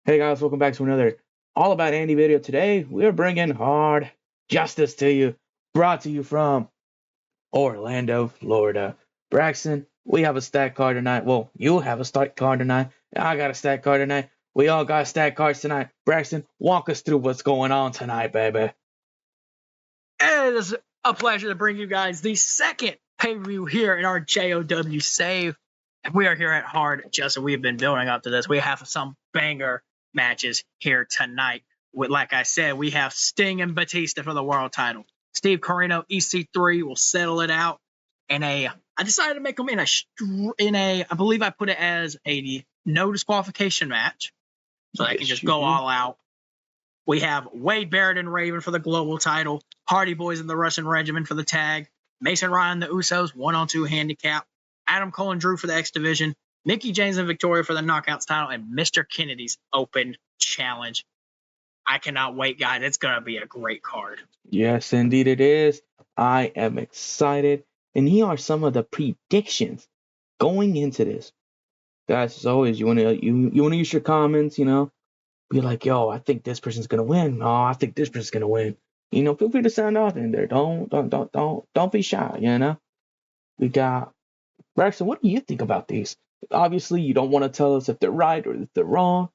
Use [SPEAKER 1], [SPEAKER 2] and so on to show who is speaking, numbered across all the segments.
[SPEAKER 1] Hey guys, welcome back to another All About Andy video. Today we're bringing hard justice to you, brought to you from Orlando, Florida. Braxton, we have a stack card tonight. Well, you have a stack card tonight. I got a stack card tonight. We all got stack cards tonight. Braxton, walk us through what's going on tonight, baby.
[SPEAKER 2] It is a pleasure to bring you guys the second pay-per-view here in our JOW save. And we are here at Hard Justice. We've been building up to this. We have some banger matches here tonight. Like I said, we have Sting and Batista for the world title. Steve Corino, EC3 will settle it out I decided to make them I believe I put it as a no disqualification match. So they can just go all out. We have Wade Barrett and Raven for the global title, Hardy Boys and the Russian Regiment for the tag, Mason Ryan and the Usos 1-on-2 handicap, Adam Cole and Drew for the X Division, Mickie James and Victoria for the Knockouts title, and Mr. Kennedy's Open Challenge. I cannot wait, guys. It's going to be a great card.
[SPEAKER 1] Yes, indeed it is. I am excited. And here are some of the predictions going into this. Guys, as always, you wanna use your comments, be like, yo, I think this person's gonna win. Oh, I think this person's gonna win. Feel free to sound off in there. Don't be shy. We got Braxton. What do you think about these? Obviously, you don't want to tell us if they're right or if they're wrong.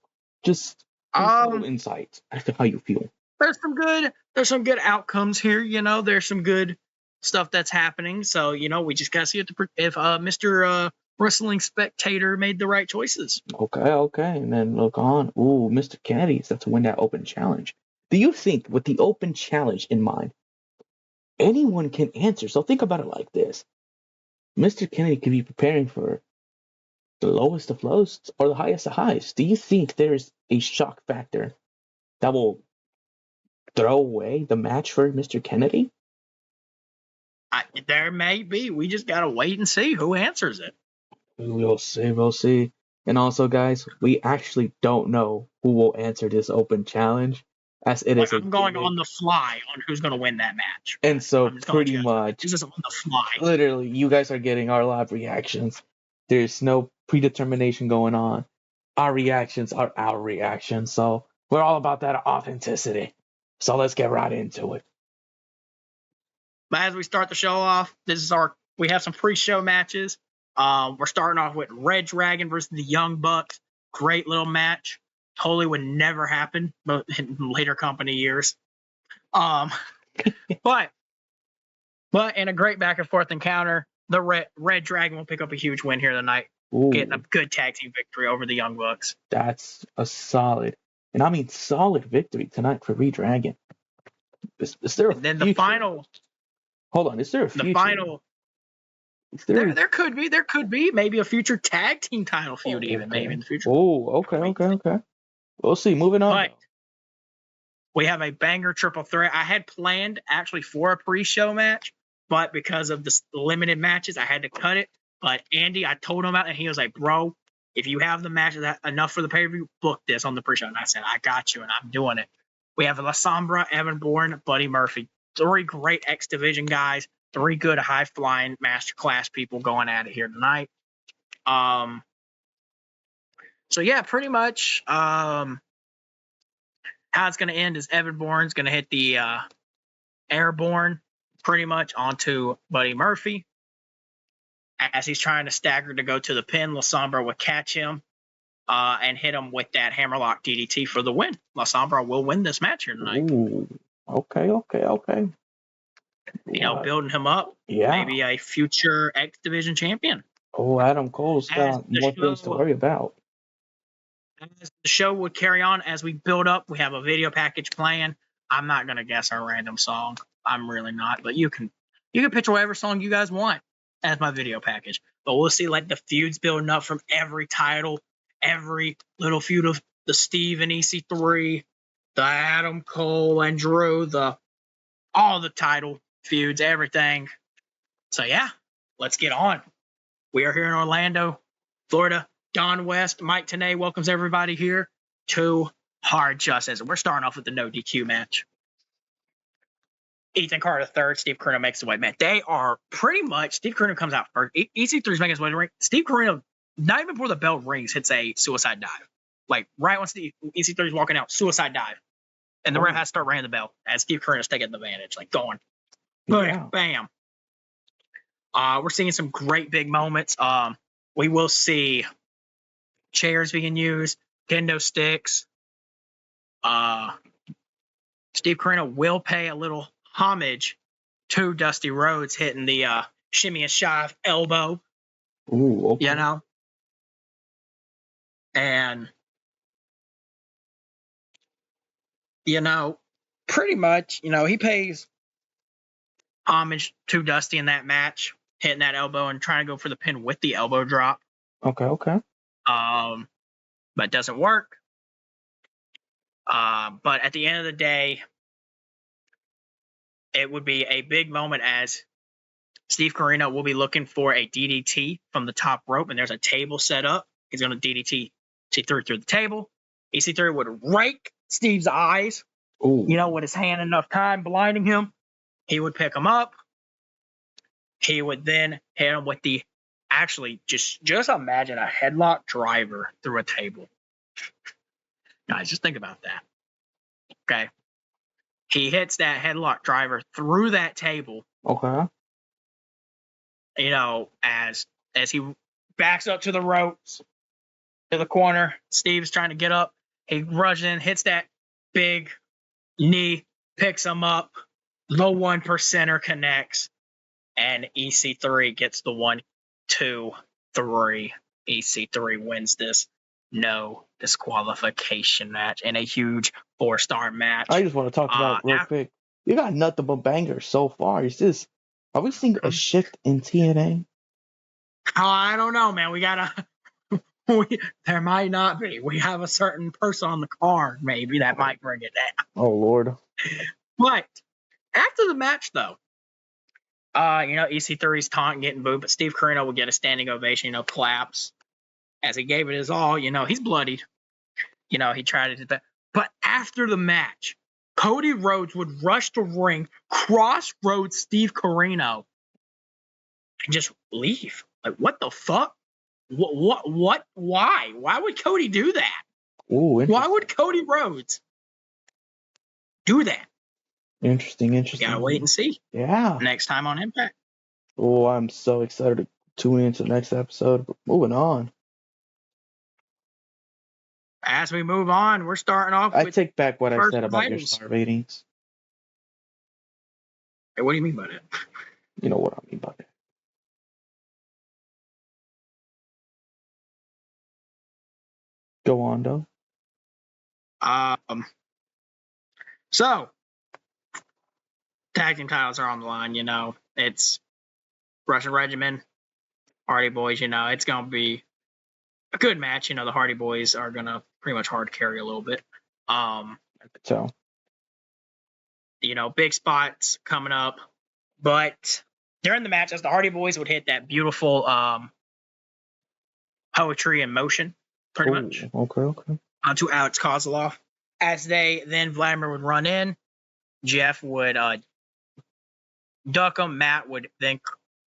[SPEAKER 1] Just a little insight as to how you feel.
[SPEAKER 2] There's some good outcomes here. There's some good stuff that's happening. So we just gotta see if Mr. Wrestling Spectator made the right choices.
[SPEAKER 1] Okay. And then look on. Ooh, Mr. Kennedy is set to win that open challenge. Do you think, with the open challenge in mind, anyone can answer? So think about it like this. Mr. Kennedy could be preparing for the lowest of lows or the highest of highs. Do you think there's a shock factor that will throw away the match for Mr. Kennedy?
[SPEAKER 2] There may be. We just gotta wait and see who answers it.
[SPEAKER 1] We'll see. And also, guys, we actually don't know who will answer this open challenge, as it is.
[SPEAKER 2] I'm going on the fly on who's going to win that match.
[SPEAKER 1] And so, pretty much,
[SPEAKER 2] this is on the fly.
[SPEAKER 1] Literally, you guys are getting our live reactions. There's no predetermination going on. Our reactions are our reactions. So, we're all about that authenticity. So, let's get right into it.
[SPEAKER 2] But as we start the show off, we have some pre-show matches. We're starting off with Red Dragon versus the Young Bucks. Great little match. Totally would never happen, but in later company years. But in a great back and forth encounter, the Red Dragon will pick up a huge win here tonight, getting a good tag team victory over the Young Bucks.
[SPEAKER 1] That's a solid victory tonight for Red Dragon. Is there a future?
[SPEAKER 2] Then the final.
[SPEAKER 1] Hold on, is there a future?
[SPEAKER 2] The final. There could be maybe a future tag team title feud maybe in the future.
[SPEAKER 1] Oh, okay. We'll see. Moving on.
[SPEAKER 2] But we have a banger triple threat. I had planned actually for a pre-show match, but because of the limited matches, I had to cut it. But Andy, I told him about it, and he was like, bro, if you have the matches enough for the pay-per-view, book this on the pre-show. And I said, I got you, and I'm doing it. We have La Sombra, Evan Bourne, Buddy Murphy. 3 great X Division guys. 3 good high-flying masterclass people going at it here tonight. So, yeah, pretty much how it's going to end is Evan Bourne's going to hit the airborne pretty much onto Buddy Murphy. As he's trying to stagger to go to the pin, La Sombra will catch him and hit him with that hammerlock DDT for the win. La Sombra will win this match here tonight.
[SPEAKER 1] Ooh, okay.
[SPEAKER 2] Building him up.
[SPEAKER 1] Yeah.
[SPEAKER 2] Maybe a future X Division champion.
[SPEAKER 1] Oh, Adam Cole's got more things to worry about.
[SPEAKER 2] As the show would carry on, as we build up, we have a video package playing. I'm not going to guess our random song. I'm really not. But you can picture whatever song you guys want as my video package. But we'll see like the feuds building up from every title, every little feud of the Steve and EC3, the Adam Cole and Drew, all the title feuds, everything. So yeah, let's get on. We are here in Orlando, Florida. Don West, Mike TNA welcomes everybody here to Hard Justice. We're starting off with the no DQ match. Ethan Carter III, Steve Corino makes the way. Man, they are pretty much, Steve Corino comes out first. EC3's making his way to the ring. Steve Corino, not even before the bell rings, hits a suicide dive. like right when EC3 is walking out, suicide dive. And the ref has to start ringing the bell as Steve Corino's taking advantage, like going,
[SPEAKER 1] Yeah.
[SPEAKER 2] bam. We're seeing some great big moments. We will see chairs being used, kendo sticks. Steve Corino will pay a little homage to Dusty Rhodes hitting the shimmy and shive elbow.
[SPEAKER 1] Ooh, okay.
[SPEAKER 2] You know? And, you know, pretty much, you know, he pays homage to Dusty in that match, hitting that elbow and trying to go for the pin with the elbow drop.
[SPEAKER 1] Okay.
[SPEAKER 2] But it doesn't work. But at the end of the day, it would be a big moment as Steve Corino will be looking for a DDT from the top rope, and there's a table set up. He's going to DDT EC3 through the table. EC3 would rake Steve's eyes,
[SPEAKER 1] Ooh.
[SPEAKER 2] you know, with his hand enough time, blinding him. He would pick him up. He would then hit him with the, actually, just imagine a headlock driver through a table. Guys, just think about that. Okay. He hits that headlock driver through that table.
[SPEAKER 1] Okay.
[SPEAKER 2] You know, as he backs up to the ropes, to the corner, Steve's trying to get up. He rushes in, hits that big knee, picks him up. Low 1%er connects, and EC3 gets the 1, 2, 3. EC3 wins this no disqualification match in a huge 4-star match.
[SPEAKER 1] I just want to talk about real quick. You got nothing but bangers so far. Are we seeing a shift in TNA?
[SPEAKER 2] I don't know, man. There might not be. We have a certain person on the card, maybe, that might bring it down.
[SPEAKER 1] Oh, Lord.
[SPEAKER 2] But after the match, though, you know, EC3's taunting, getting booed, but Steve Corino will get a standing ovation, you know, claps as he gave it his all. You know, he's bloodied. You know, he tried to do that. But after the match, Cody Rhodes would rush the ring, crossroad Steve Corino, and just leave. Like, what the fuck? What? Why? Why would Cody do that?
[SPEAKER 1] Ooh,
[SPEAKER 2] why would Cody Rhodes do that?
[SPEAKER 1] Interesting.
[SPEAKER 2] You gotta wait and see.
[SPEAKER 1] Yeah.
[SPEAKER 2] Next time on Impact.
[SPEAKER 1] Oh, I'm so excited to tune into the next episode. But moving on.
[SPEAKER 2] As we move on, we're starting off
[SPEAKER 1] I
[SPEAKER 2] with
[SPEAKER 1] take back what I said about your star ratings.
[SPEAKER 2] Hey, what do you mean by that?
[SPEAKER 1] You know what I mean by that. Go on, though.
[SPEAKER 2] So, tag team titles are on the line, you know. It's Russian Regimen, Hardy Boys, you know. It's going to be a good match. You know, the Hardy Boys are going to pretty much hard carry a little bit.
[SPEAKER 1] So,
[SPEAKER 2] you know, big spots coming up. But during the match, as the Hardy Boys would hit that beautiful poetry in motion, pretty much.
[SPEAKER 1] Okay.
[SPEAKER 2] Onto Alex Kozlov. As Vladimir would run in, Jeff would duck him. Matt would then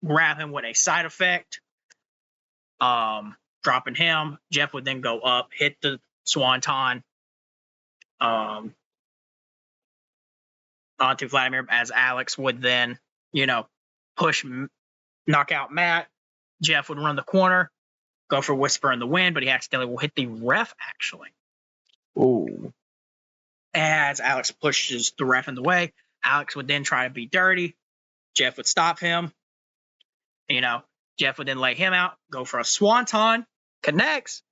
[SPEAKER 2] grab him with a side effect, dropping him. Jeff would then go up, hit the swanton onto Vladimir, as Alex would then, you know, knock out Matt. Jeff would run the corner, go for Whisper in the Wind, but he accidentally will hit the ref, actually.
[SPEAKER 1] Ooh.
[SPEAKER 2] As Alex pushes the ref in the way, Alex would then try to be dirty. Jeff would stop him. You know, Jeff would then lay him out, go for a swanton, connects,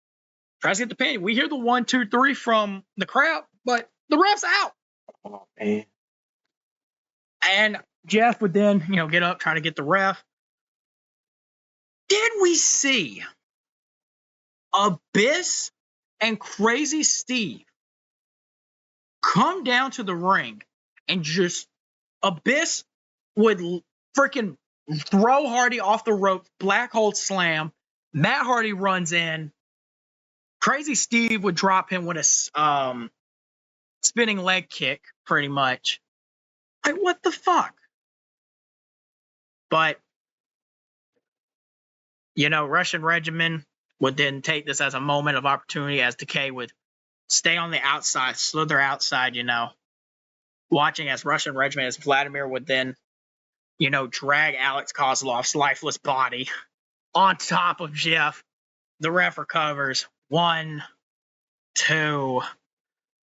[SPEAKER 2] tries to get the pin. We hear the 1, 2, 3 from the crowd, but the ref's out.
[SPEAKER 1] Oh, man.
[SPEAKER 2] And Jeff would then, you know, get up, try to get the ref. Did we see Abyss and Crazy Steve come down to the ring and just Abyss would freaking throw Hardy off the rope, black hole slam. Matt Hardy runs in. Crazy Steve would drop him with a spinning leg kick, pretty much. Like, what the fuck? But, you know, Russian Regimen would then take this as a moment of opportunity as Decay would stay on the outside, slither outside, watching as Russian Regiment, as Vladimir would then, drag Alex Kozlov's lifeless body on top of Jeff. The ref recovers. 1, 2,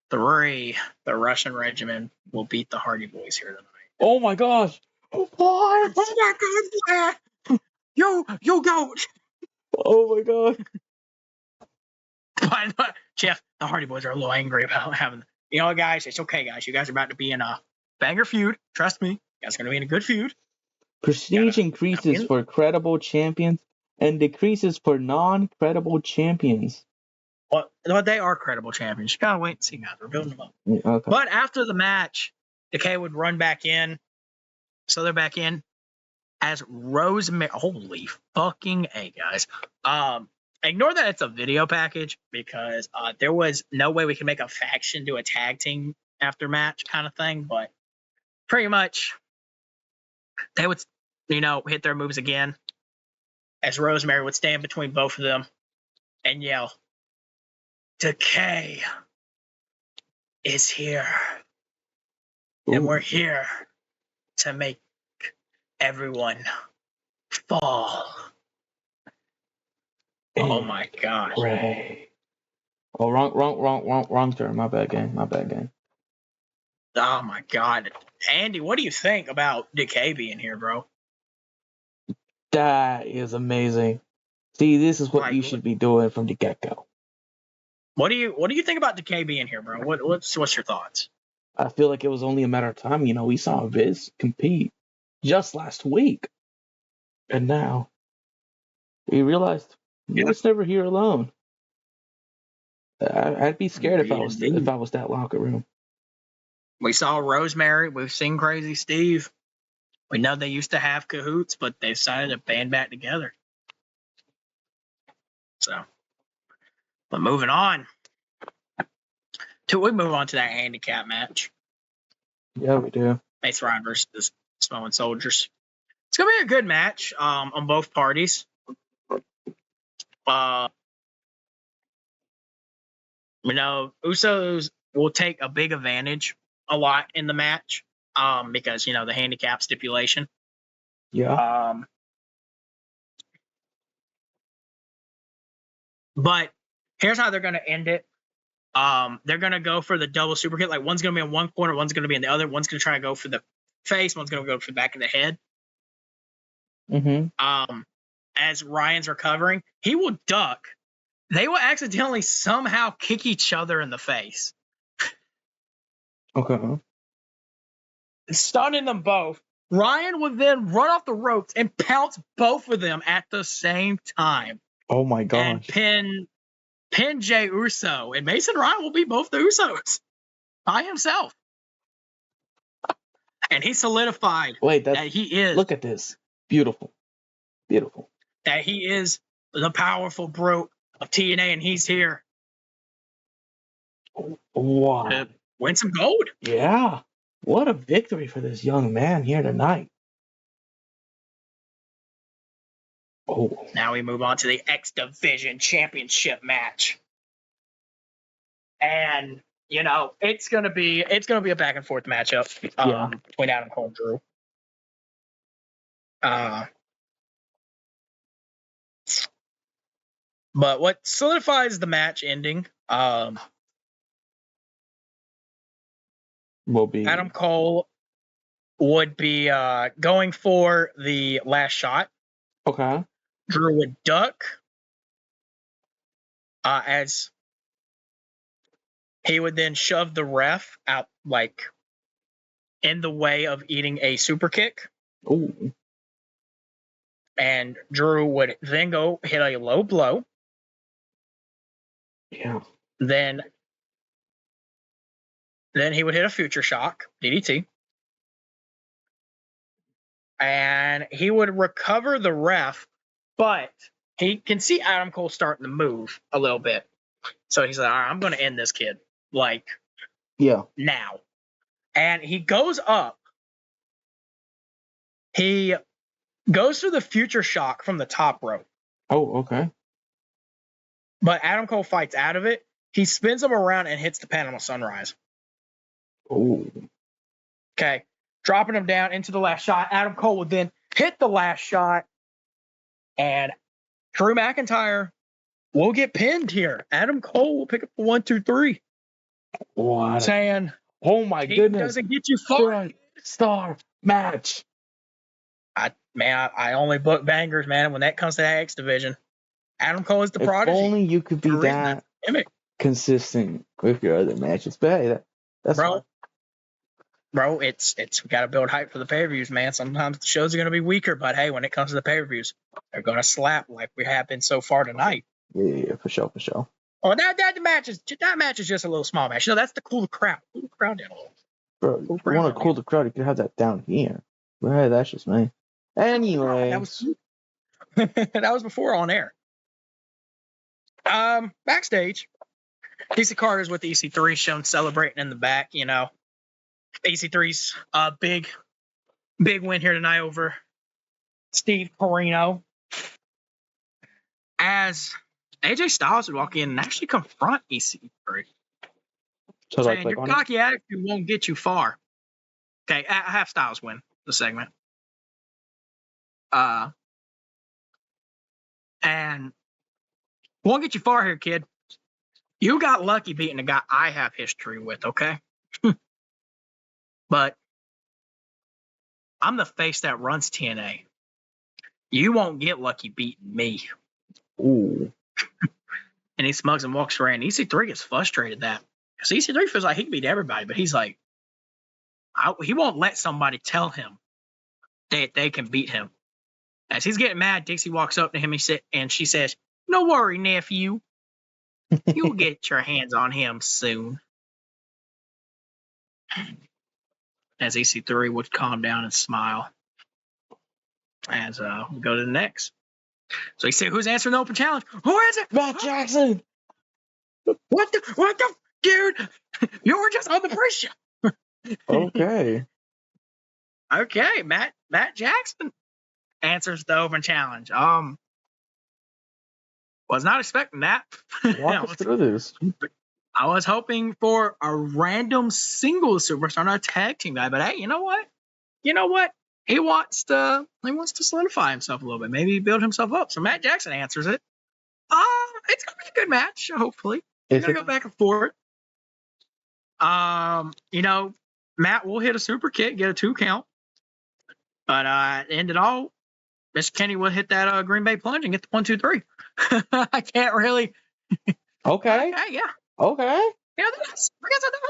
[SPEAKER 2] 3. The Russian Regiment will beat the Hardy Boys here tonight.
[SPEAKER 1] Oh my gosh! What?
[SPEAKER 2] You go!
[SPEAKER 1] Oh my god!
[SPEAKER 2] But Jeff, the Hardy Boys are a little angry about having. Guys, it's okay, guys. You guys are about to be in a banger feud. Trust me, you guys are going to be in a good feud.
[SPEAKER 1] Prestige increases for credible champions and decreases for non-credible champions.
[SPEAKER 2] Well, they are credible champions. You gotta wait and see, guys. We're building them up.
[SPEAKER 1] Okay.
[SPEAKER 2] But after the match, Decay would run back in. So they're back in as Rosemary. Holy fucking A, guys. Ignore that it's a video package because there was no way we could make a faction do a tag team after match kind of thing. But pretty much they would, hit their moves again as Rosemary would stand between both of them and yell, Decay is here.
[SPEAKER 1] Ooh.
[SPEAKER 2] And we're here to make everyone fall. Oh my god.
[SPEAKER 1] Ray. Oh, wrong turn. My bad game.
[SPEAKER 2] Oh my god. Andy, what do you think about Decay being here, bro?
[SPEAKER 1] That is amazing. See, this is what you should be doing from the get-go.
[SPEAKER 2] What do you think about Decay being here, bro? What's your thoughts?
[SPEAKER 1] I feel like it was only a matter of time. We saw Viz compete just last week. And now we realized he was never here alone. I'd be scared if I was that locker room.
[SPEAKER 2] We saw Rosemary. We've seen Crazy Steve. We know they used to have cahoots, but they decided to band back together. So, but moving on. We move on to that handicap match.
[SPEAKER 1] Yeah, we do.
[SPEAKER 2] Mace Ryan versus Samoan Soldiers. It's gonna be a good match on both parties. Usos will take a big advantage a lot in the match because the handicap stipulation.
[SPEAKER 1] Yeah.
[SPEAKER 2] But here's how they're gonna end it. They're gonna go for the double super kick. Like one's gonna be in one corner, one's gonna be in the other. One's gonna try to go for the face, one's gonna go for the back of the head.
[SPEAKER 1] Mm-hmm.
[SPEAKER 2] As Ryan's recovering, he will duck. They will accidentally somehow kick each other in the face.
[SPEAKER 1] Okay.
[SPEAKER 2] Stunning them both. Ryan would then run off the ropes and pounce both of them at the same time.
[SPEAKER 1] Oh my gosh.
[SPEAKER 2] And pin Jey Uso. And Mason Ryan will be both the Usos by himself. And he solidified that he is.
[SPEAKER 1] Look at this. Beautiful.
[SPEAKER 2] That he is the powerful brute of TNA, and he's here.
[SPEAKER 1] Wow.
[SPEAKER 2] To win some gold.
[SPEAKER 1] Yeah. What a victory for this young man here tonight. Oh.
[SPEAKER 2] Now we move on to the X Division Championship match. And, it's gonna be a back and forth matchup between Adam Cole and Drew. But what solidifies the match ending
[SPEAKER 1] will be
[SPEAKER 2] Adam Cole would be going for the last shot.
[SPEAKER 1] Okay.
[SPEAKER 2] Drew would duck as he would then shove the ref out like in the way of eating a super kick.
[SPEAKER 1] Ooh.
[SPEAKER 2] And Drew would then go hit a low blow.
[SPEAKER 1] Yeah.
[SPEAKER 2] Then he would hit a future shock, DDT. And he would recover the ref, but he can see Adam Cole starting to move a little bit. So he's like, all right, I'm going to end this kid. Now. And he goes up. He goes through the future shock from the top rope.
[SPEAKER 1] Oh, okay.
[SPEAKER 2] But Adam Cole fights out of it. He spins him around and hits the Panama Sunrise.
[SPEAKER 1] Oh.
[SPEAKER 2] Okay. Dropping him down into the last shot. Adam Cole would then hit the last shot. And Drew McIntyre will get pinned here. Adam Cole will pick up the 1, 2, 3.
[SPEAKER 1] What?
[SPEAKER 2] Saying,
[SPEAKER 1] Oh my
[SPEAKER 2] he
[SPEAKER 1] goodness.
[SPEAKER 2] doesn't get you far.
[SPEAKER 1] Star match.
[SPEAKER 2] I only book bangers, man, when that comes to the X division. Adam Cole is the prodigy.
[SPEAKER 1] If only you could be that consistent with your other matches. But hey, that's fine.
[SPEAKER 2] Bro, it's we got to build hype for the pay-per-views, man. Sometimes the shows are going to be weaker, but hey, when it comes to the pay-per-views, they're going to slap like we have been so far tonight.
[SPEAKER 1] Yeah, for sure.
[SPEAKER 2] Oh, that match is just a little small match. You know, that's to cool the crowd. Cool the crowd down a little.
[SPEAKER 1] Bro, if you want to cool the crowd, you can have that down here. But hey, that's just me. Anyway.
[SPEAKER 2] That was before on air. Backstage, DC Carter's with EC3 shown celebrating in the back, you know. EC3's big win here tonight over Steve Corino. As AJ Styles would walk in and actually confront EC3. So saying, your cocky attitude won't get you far. Okay, I have Styles win the segment. And won't get you far here, kid. You got lucky beating a guy I have history with, okay? But I'm the face that runs TNA. You won't get lucky beating me.
[SPEAKER 1] Ooh.
[SPEAKER 2] And he smugs and walks around. EC3 gets frustrated that. Because EC3 feels like he can beat everybody, but he's like, he won't let somebody tell him that they can beat him. As he's getting mad, Dixie walks up to him and she says, "No worry, nephew. You'll get your hands on him soon." As EC3 would calm down and smile. As we go to the next. So he said, "Who's answering the open challenge?" "Who is it?"
[SPEAKER 1] "Matt Jackson."
[SPEAKER 2] What the dude? You were just on the pre-show.
[SPEAKER 1] Okay.
[SPEAKER 2] Okay, Matt Jackson answers the open challenge. Was not expecting that.
[SPEAKER 1] Walk us through this.
[SPEAKER 2] I was hoping for a random single superstar, not a tag team guy. But hey, you know what? He wants to solidify himself a little bit. Maybe build himself up. So Matt Jackson answers it. It's gonna be a good match. Hopefully, it's gonna go back and forth. You know, Matt will hit a super kick, get a 2 count. But end it all, Mr. Kenny will hit that Green Bay plunge and get the 1, 2, 3. I can't really.
[SPEAKER 1] Okay.
[SPEAKER 2] Yeah.
[SPEAKER 1] Okay.
[SPEAKER 2] Yeah, that's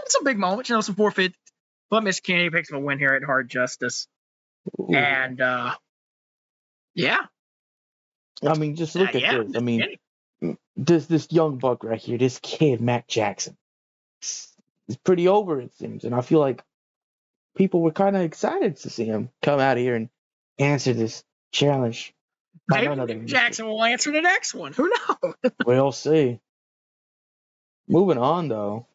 [SPEAKER 2] some big moments, you know, some forfeit. But Mr. Kenny picks up a win here at Hard Justice. Ooh. And yeah.
[SPEAKER 1] I mean, just look at this. I mean, this young buck right here, this kid, Matt Jackson, is pretty over, it seems. And I feel like people were kind of excited to see him come out here and answer this challenge.
[SPEAKER 2] Maybe Jackson will answer the next one. Who knows?
[SPEAKER 1] We'll see. Moving on, though.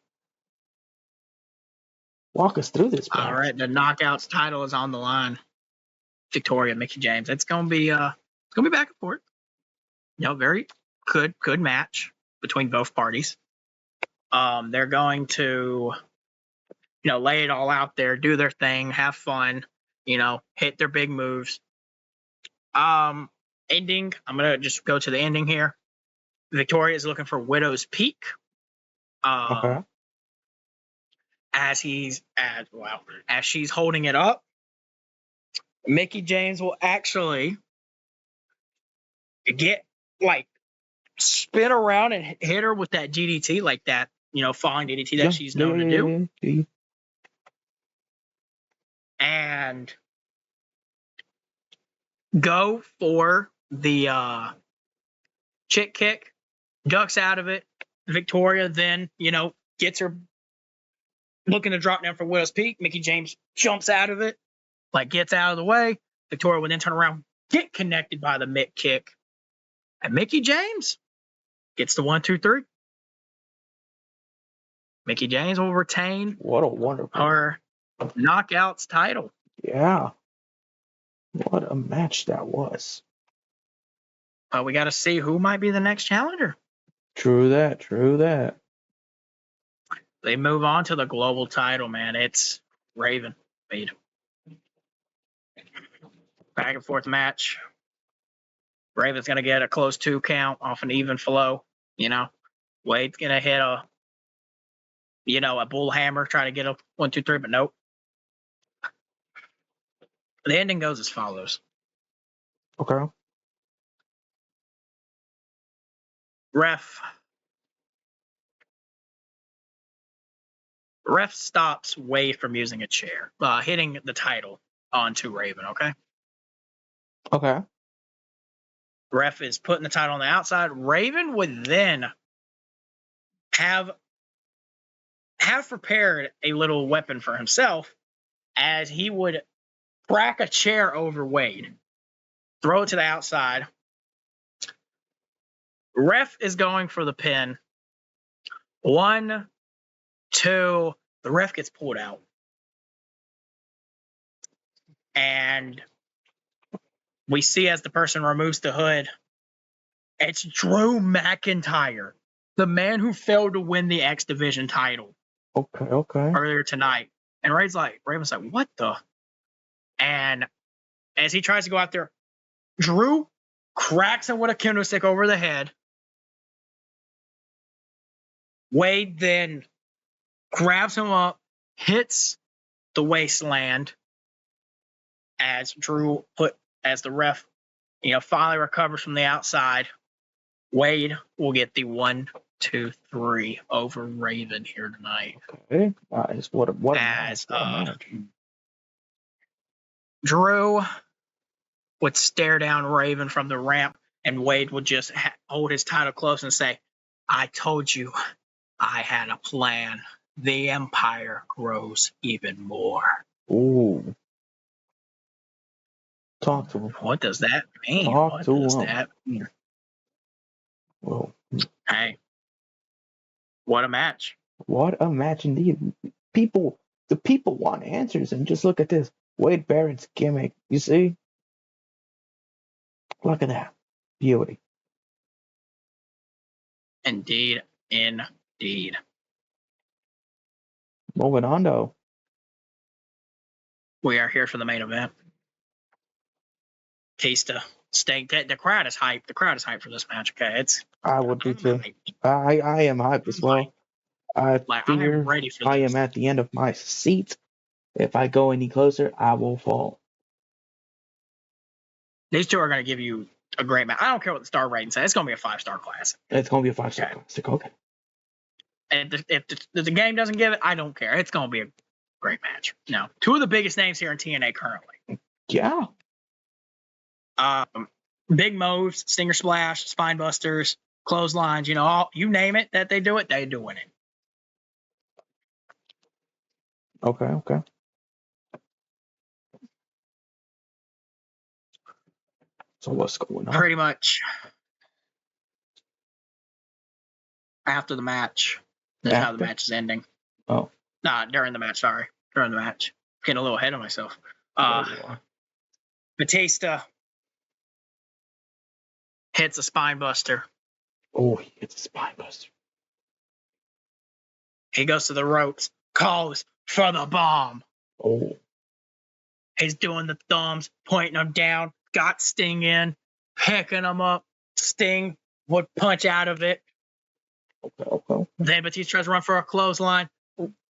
[SPEAKER 1] Walk us through this.
[SPEAKER 2] All right, the Knockouts title is on the line. Victoria, Mickie James. It's gonna be back and forth. You know, very good match between both parties. They're going to, you know, lay it all out there, do their thing, have fun, you know, hit their big moves. Ending. I'm gonna just go to the ending here. Victoria is looking for Widow's Peak.
[SPEAKER 1] Okay.
[SPEAKER 2] As she's holding it up, Mickie James will actually spin around and hit her with that DDT, like that, you know, falling DDT that she's known to do. And go for the chick kick, ducks out of it. Victoria then, you know, gets her looking to drop down for Widow's Peak. Mickie James jumps out of it, gets out of the way. Victoria would then turn around, get connected by the Mick kick. And Mickie James gets the 1, 2, 3. Mickie James will retain
[SPEAKER 1] what a wonderful
[SPEAKER 2] her Knockouts title.
[SPEAKER 1] Yeah. What a match that was.
[SPEAKER 2] We got to see who might be the next challenger.
[SPEAKER 1] True that. True that.
[SPEAKER 2] They move on to the global title, man. It's Raven Wade. Back and forth match. Raven's gonna get a close 2 count off an even flow. Wade's gonna hit a bull hammer, try to get a 1, 2, 3, but nope. The ending goes as follows.
[SPEAKER 1] Okay.
[SPEAKER 2] Ref stops Wade from using a chair, hitting the title onto Raven. Okay.
[SPEAKER 1] Okay.
[SPEAKER 2] Ref is putting the title on the outside. Raven would then have prepared a little weapon for himself, as he would crack a chair over Wade, throw it to the outside. Ref is going for the pin. 1, 2. The ref gets pulled out. And we see as the person removes the hood, it's Drew McIntyre, the man who failed to win the X Division title
[SPEAKER 1] Okay.
[SPEAKER 2] earlier tonight. And Raven's like, what the? And as he tries to go out there, Drew cracks him with a kendo stick over the head. Wade then grabs him up, hits the wasteland as the ref, finally recovers from the outside. Wade will get the 1, 2, 3 over Raven here tonight.
[SPEAKER 1] Okay. Nice. What a match. What a match.
[SPEAKER 2] Drew would stare down Raven from the ramp, and Wade would just hold his title close and say, "I told you I had a plan. The empire grows even more."
[SPEAKER 1] Ooh. Talk to him.
[SPEAKER 2] What does that mean?
[SPEAKER 1] Talk to him.
[SPEAKER 2] That mean?
[SPEAKER 1] Whoa.
[SPEAKER 2] Hey, what a match.
[SPEAKER 1] What a match indeed. The people want answers, and just look at this. Wade Barrett's gimmick. You see? Look at that. Beauty.
[SPEAKER 2] Indeed.
[SPEAKER 1] Moving on, though.
[SPEAKER 2] We are here for the main event. Batista staying. The crowd is hyped. The crowd is hyped for this match. Okay,
[SPEAKER 1] I would be too. I am hyped as well. I fear
[SPEAKER 2] I'm ready for
[SPEAKER 1] I
[SPEAKER 2] this.
[SPEAKER 1] am at the end of my seat. If I go any closer, I will fall.
[SPEAKER 2] These two are going to give you a great match. I don't care what the star rating says. It's going to be a 5-star classic.
[SPEAKER 1] It's going to be a 5-star classic. Okay.
[SPEAKER 2] And if the game doesn't give it, I don't care. It's going to be a great match. Now, 2 of the biggest names here in TNA currently.
[SPEAKER 1] Yeah.
[SPEAKER 2] Big moves, stinger splash, spine busters, clotheslines. You name it that they do it, they doing it.
[SPEAKER 1] Okay. So what's going on?
[SPEAKER 2] Pretty much after the match. That's how the match is ending.
[SPEAKER 1] Oh.
[SPEAKER 2] During the match, sorry. During the match. Getting a little ahead of myself. Batista hits a spine buster.
[SPEAKER 1] Oh, he hits a spine buster.
[SPEAKER 2] He goes to the ropes, calls for the bomb.
[SPEAKER 1] Oh.
[SPEAKER 2] He's doing the thumbs, pointing them down, got Sting in, picking them up. Sting would punch out of it.
[SPEAKER 1] Okay.
[SPEAKER 2] Then Batista tries to run for a clothesline.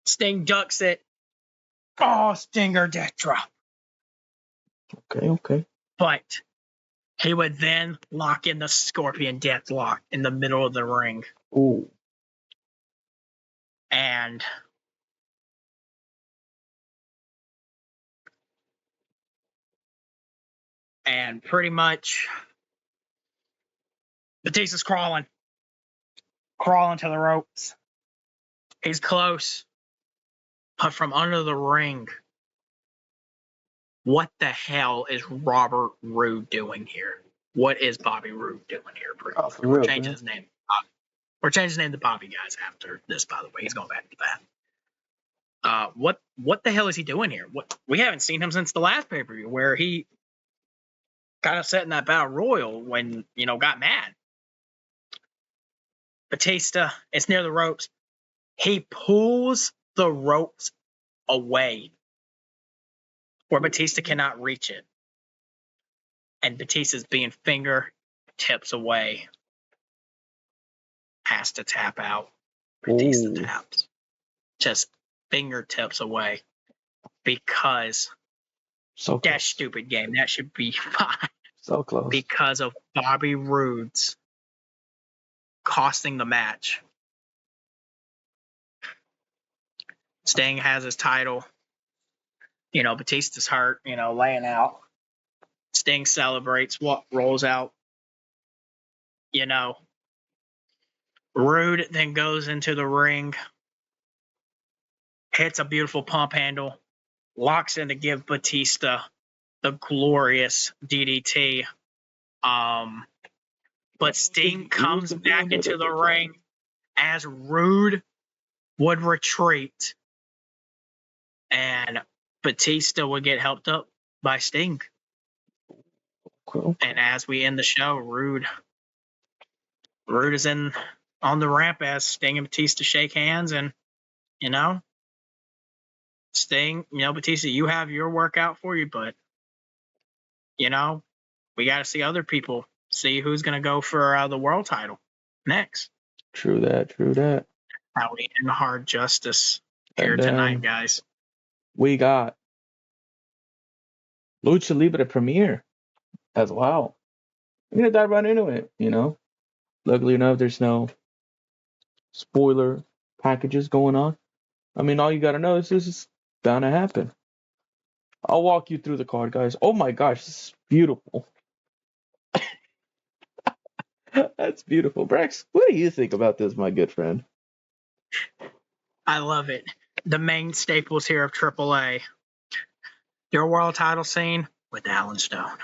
[SPEAKER 2] Sting ducks it. Oh, Stinger death drop.
[SPEAKER 1] Okay.
[SPEAKER 2] But he would then lock in the Scorpion death lock in the middle of the ring.
[SPEAKER 1] Ooh.
[SPEAKER 2] And pretty much Batista's crawling to the ropes. He's close, but from under the ring, what the hell is Robert Roode doing here? What is Bobby Roode doing here? We're changing his name. We're changing his name to Bobby, guys, after this, by the way. He's going back to that. What the hell is he doing here? We haven't seen him since the last pay-per-view, where he got upset in that battle royal when, got mad. Batista is near the ropes. He pulls the ropes away where Batista cannot reach it. And Batista's being fingertips away. Has to tap out. Batista
[SPEAKER 1] Ooh.
[SPEAKER 2] taps. Just fingertips away. Because
[SPEAKER 1] So
[SPEAKER 2] that
[SPEAKER 1] close.
[SPEAKER 2] stupid game, that should be fine.
[SPEAKER 1] So close.
[SPEAKER 2] Because of Bobby Roode's costing the match. Sting has his title. Batista's hurt, laying out. Sting celebrates, rolls out. Rude then goes into the ring, hits a beautiful pump handle, locks in to give Batista the glorious DDT. But Sting comes back into the ring as Rude would retreat, and Batista would get helped up by Sting.
[SPEAKER 1] Cool.
[SPEAKER 2] And as we end the show, Rude is on the ramp as Sting and Batista shake hands, and Sting, Batista, you have your workout for you, but we got to see other people, see who's going to go for the world title next.
[SPEAKER 1] True that.
[SPEAKER 2] How we end Hard Justice here
[SPEAKER 1] And then
[SPEAKER 2] tonight, guys.
[SPEAKER 1] we got Lucha Libre premiere as well. I'm gonna dive right into it. Luckily enough, there's no spoiler packages going on. I mean, all you gotta know is this is bound to happen. I'll walk you through the card, guys. Oh my gosh, this is beautiful. That's beautiful. Brax, what do you think about this, my good friend?
[SPEAKER 2] I love it. The main staples here of AAA. Your world title scene with Alan Stone.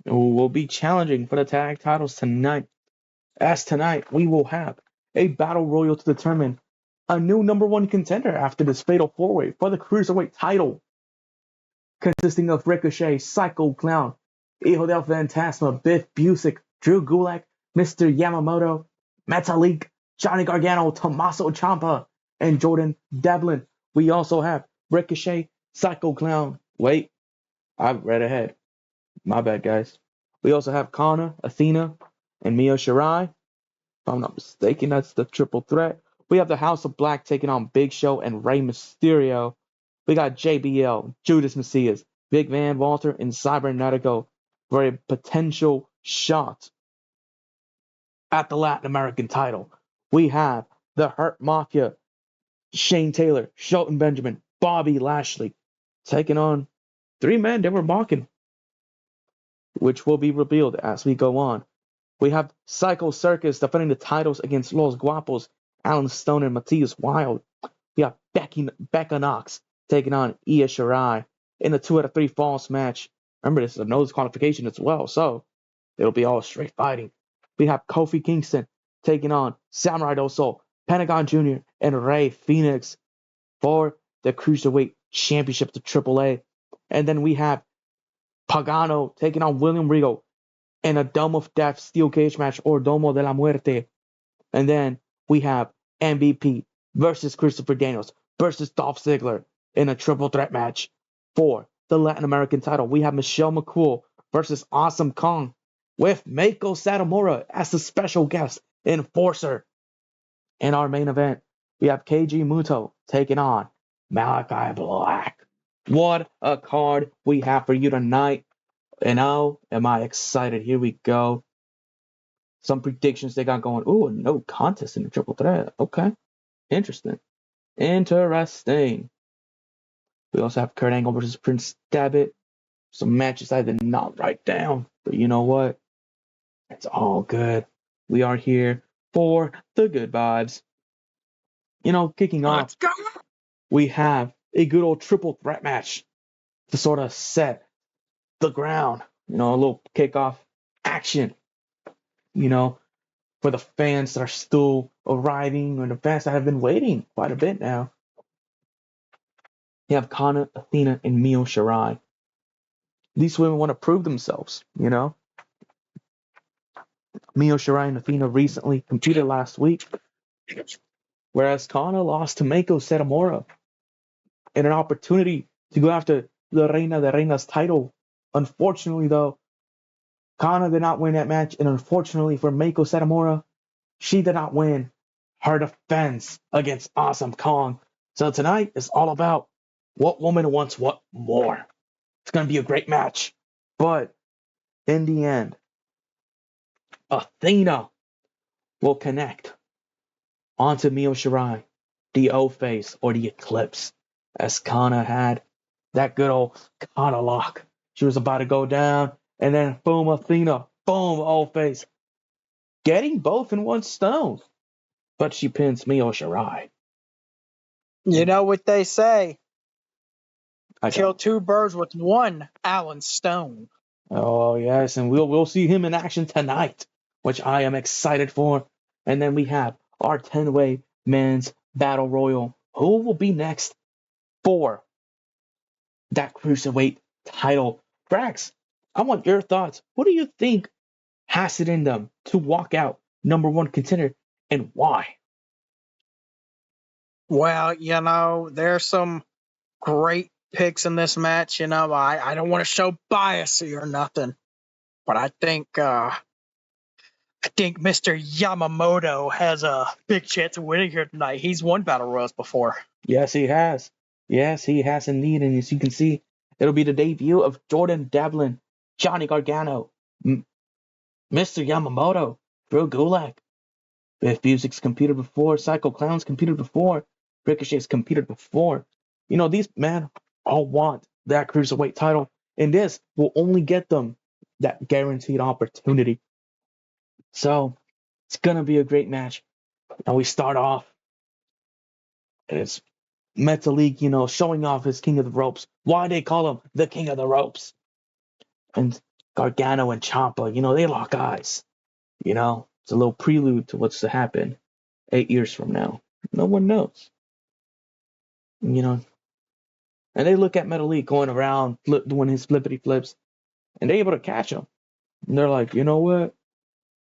[SPEAKER 1] We'll be challenging for the tag titles tonight. As tonight, we will have a battle royal to determine a new number one contender after this fatal four-way for the Cruiserweight title, consisting of Ricochet, Psycho Clown, Hijo del Fantasma, Biff Busick, Drew Gulak, Mr. Yamamoto, Metalik, Johnny Gargano, Tommaso Ciampa, and Jordan Devlin. We also have Ricochet, Psycho Clown. Wait, I've read ahead. My bad, guys. We also have Kana, Athena, and Mio Shirai. If I'm not mistaken, that's the triple threat. We have the House of Black taking on Big Show and Rey Mysterio. We got JBL, Judas Messias, Big Van Walter, and Cybernetico for a potential shot at the Latin American title. We have the Hurt Mafia, Shane Taylor, Shelton Benjamin, Bobby Lashley taking on three men that were mocking, which will be revealed as we go on. We have Psycho Circus defending the titles against Los Guapos, Alan Stone and Matthias Wilde. We have Becca Knox taking on Io Shirai in the 2 out of 3 falls match. Remember, this is a no disqualification as well, so it'll be all straight fighting. We have Kofi Kingston taking on Samurai Doso, Pentagon Jr., and Rey Fenix for the Cruiserweight Championship to AAA. And then we have Pagano taking on William Regal in a Dome of Death steel cage match, or Domo de la Muerte. And then we have MVP versus Christopher Daniels versus Dolph Ziggler in a triple threat match for the Latin American title. We have Michelle McCool versus Awesome Kong with Meiko Satomura as the special guest enforcer. In our main event, we have Keiji Muto taking on Malachi Black. What a card we have for you tonight. And oh, am I excited. Here we go. Some predictions they got going. Ooh, no contest in the triple threat. Okay. Interesting. We also have Kurt Angle versus Prince Devitt. Some matches I did not write down. But you know what? It's all good. We are here for the good vibes. Kicking off,
[SPEAKER 2] Let's go.
[SPEAKER 1] we have a good old triple threat match to sort of set the ground. A little kickoff action. For the fans that are still arriving, or the fans that have been waiting quite a bit now. You have Kana, Athena, and Mio Shirai. These women want to prove themselves, Mio Shirai and Athena recently competed last week, whereas Kana lost to Meiko Satomura in an opportunity to go after the Reina de Reinas title. Unfortunately, though, Kana did not win that match, and unfortunately for Meiko Satomura, she did not win her defense against Awesome Kong. So tonight is all about what woman wants what more. It's going to be a great match. But in the end, Athena will connect onto Mio Shirai, the O face or the Eclipse, as Kana had that good old Kana lock. She was about to go down, and then boom, Athena, boom, O face, getting both in one stone. But she pins Mio Shirai.
[SPEAKER 2] You know what they say?
[SPEAKER 1] I
[SPEAKER 2] Kill
[SPEAKER 1] don't.
[SPEAKER 2] two birds with one Allen Stone.
[SPEAKER 1] Oh yes, and we'll see him in action tonight, which I am excited for. And then we have our 10-way men's battle royal. Who will be next for that cruiserweight title? Brax, I want your thoughts. Who do you think has it in them to walk out number one contender, and why?
[SPEAKER 2] Well, there's some great picks in this match. I don't want to show bias or nothing, but I think Mr. Yamamoto has a big chance of winning here tonight. He's won Battle Royals before.
[SPEAKER 1] Yes, he has. Yes, he has indeed. And as you can see, it'll be the debut of Jordan Devlin, Johnny Gargano, Mr. Yamamoto, Drew Gulak. Biff Music's competed before, Psycho Clown's competed before, Ricochet's competed before. These men all want that cruiserweight title, and this will only get them that guaranteed opportunity. So it's gonna be a great match. Now we start off, and it's Metalik, showing off his King of the Ropes. Why they call him the King of the Ropes? And Gargano and Ciampa, they lock eyes. It's a little prelude to what's to happen 8 years from now. No one knows. You know, and they look at Metalik going around doing his flippity flips, and they're able to catch him. And they're like, you know what?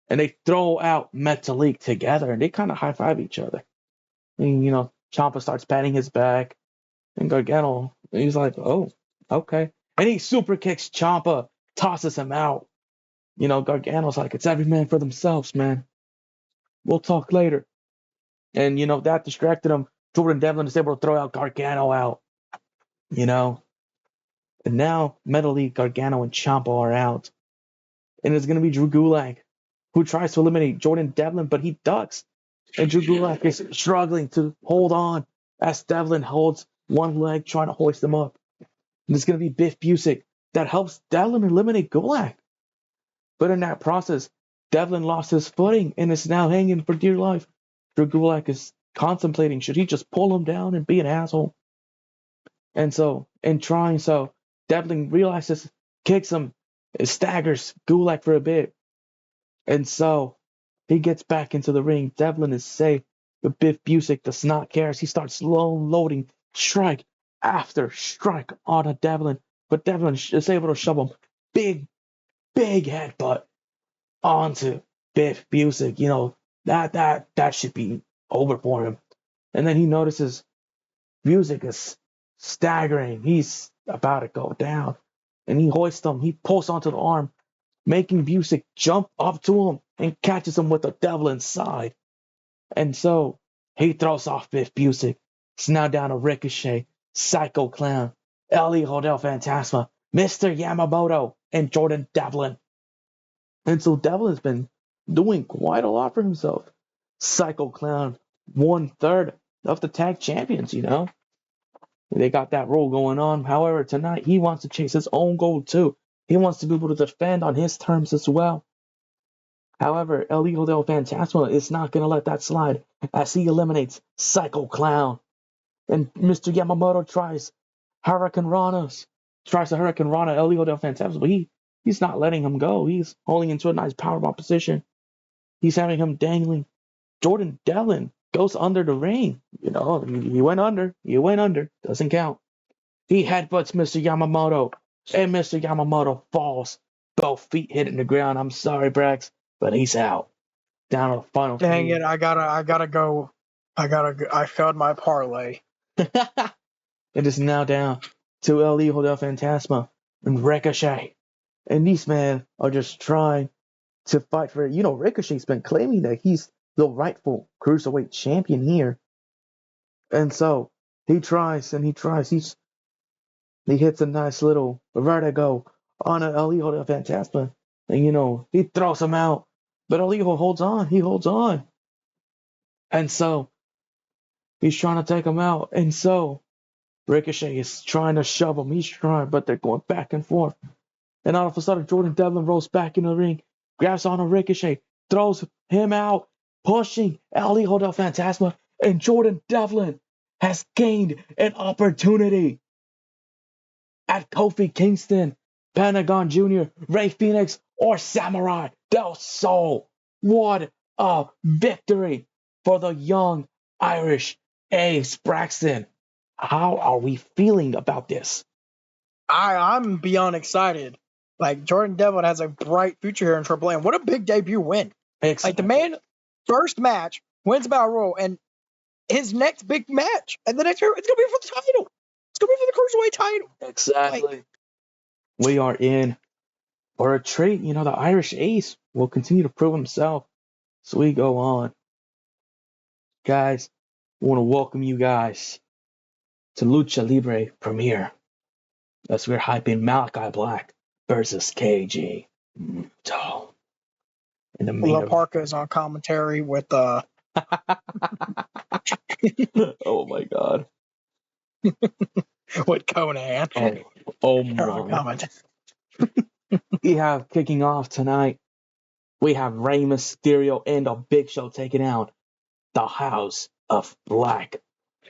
[SPEAKER 1] And they throw out Metalik together, and they kind of high five each other. And Ciampa starts patting his back, and Gargano, he's like, oh, okay. And he super kicks Ciampa, tosses him out. Gargano's like, it's every man for themselves, man. We'll talk later. And that distracted him. Jordan Devlin is able to throw out Gargano out. And now Metalik, Gargano, and Ciampa are out. And it's gonna be Drew Gulak, who tries to eliminate Jordan Devlin, but he ducks. And Drew Gulak is struggling to hold on as Devlin holds one leg, trying to hoist him up. And it's gonna be Biff Busick that helps Devlin eliminate Gulak. But in that process, Devlin lost his footing and is now hanging for dear life. Drew Gulak is contemplating, should he just pull him down and be an asshole? And so, in trying so, Devlin realizes, kicks him, staggers Gulak for a bit. And so, he gets back into the ring. Devlin is safe, but Biff Busick does not care as he starts slow loading strike after strike on Devlin. But Devlin is able to shove him big headbutt onto Biff Busick. That should be over for him. And then he notices Busick is staggering. He's about to go down. And he hoists him. He pulls onto the arm, making Busick jump up to him and catches him with the Devlin side. And so he throws off Biff Busick. It's now down to Ricochet, Psycho Clown, El Hijo del Fantasma, Mr. Yamamoto, and Jordan Devlin. And so Devlin's been doing quite a lot for himself. Psycho Clown, 1/3 of the tag champions, They got that role going on. However, tonight he wants to chase his own goal too. He wants to be able to defend on his terms as well. However, El Hijo del Fantasma is not going to let that slide as he eliminates Psycho Clown. And Mr. Yamamoto tries to Hurricane Rana El Hijo del Fantasma, but he's not letting him go. He's holding into a nice powerbomb position. He's having him dangling. Jordan Devlin goes under the ring. He went under. Doesn't count. He headbutts Mr. Yamamoto, and Mr. Yamamoto falls. Both feet hitting the ground. I'm sorry, Brax. but he's out. Down to the final
[SPEAKER 2] Dang
[SPEAKER 1] three.
[SPEAKER 2] it! I gotta go. I failed my parlay.
[SPEAKER 1] It is now down to El Hijo del Fantasma and Ricochet. And these men are just trying to fight for it. You know, Ricochet's been claiming that he's the rightful cruiserweight champion here. And so he tries and he tries. He hits a nice little vertigo on El Hijo del Fantasma. And you know, he throws him out. But El Hijo holds on. He holds on. And so he's trying to take him out. And so Ricochet is trying to shove him. He's trying, but they're going back and forth. And all of a sudden, Jordan Devlin rolls back in the ring, grabs on a Ricochet, throws him out, pushing El Hijo del Fantasma. And Jordan Devlin has gained an opportunity at Kofi Kingston, Pentagon Jr., Rey Fenix, or Samurai Del Sol. What a victory for the young Irish Ace Braxton. How are we feeling about this?
[SPEAKER 2] I'm beyond excited. Like Jordan Devlin has a bright future here in Triple A. And what a big debut win! Like the man, first match wins Battle Royal, and his next big match, and the next year it's gonna be for the title. It's gonna be for the cruiserweight title.
[SPEAKER 1] Exactly. Like, we are in for a treat. You know, the Irish Ace will continue to prove himself as we go on. Guys, I want to welcome you guys to Lucha Libre premiere as we're hyping Malachi Black versus KG Muto. In the main
[SPEAKER 2] La Parka is on commentary with
[SPEAKER 1] oh my god.
[SPEAKER 2] with Conan.
[SPEAKER 1] Oh my. We have kicking off tonight. We have Rey Mysterio and the Big Show taking out the House of Black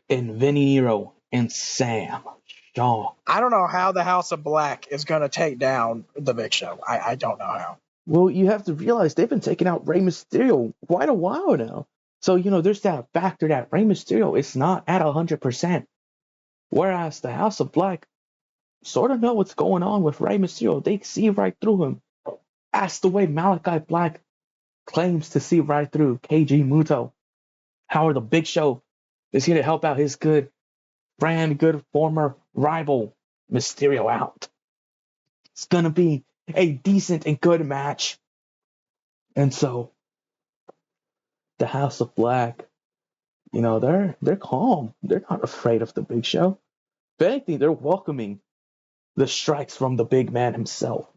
[SPEAKER 1] and Vinny Nero and Sam Shaw.
[SPEAKER 2] I don't know how the House of Black is going to take down the Big Show. I don't know how.
[SPEAKER 1] Well, you have to realize they've been taking out Rey Mysterio quite a while now. So, you know, there's that factor that Rey Mysterio is not at 100%. Whereas the House of Black sort of know what's going on with Rey Mysterio. They see right through him. That's the way Malachi Black claims to see right through KG Muto. How the Big Show is here to help out his good friend, good former rival Mysterio out. It's going to be a decent and good match. And so the House of Black, you know, they're calm. They're not afraid of the Big Show. If anything, they're welcoming the strikes from the big man himself.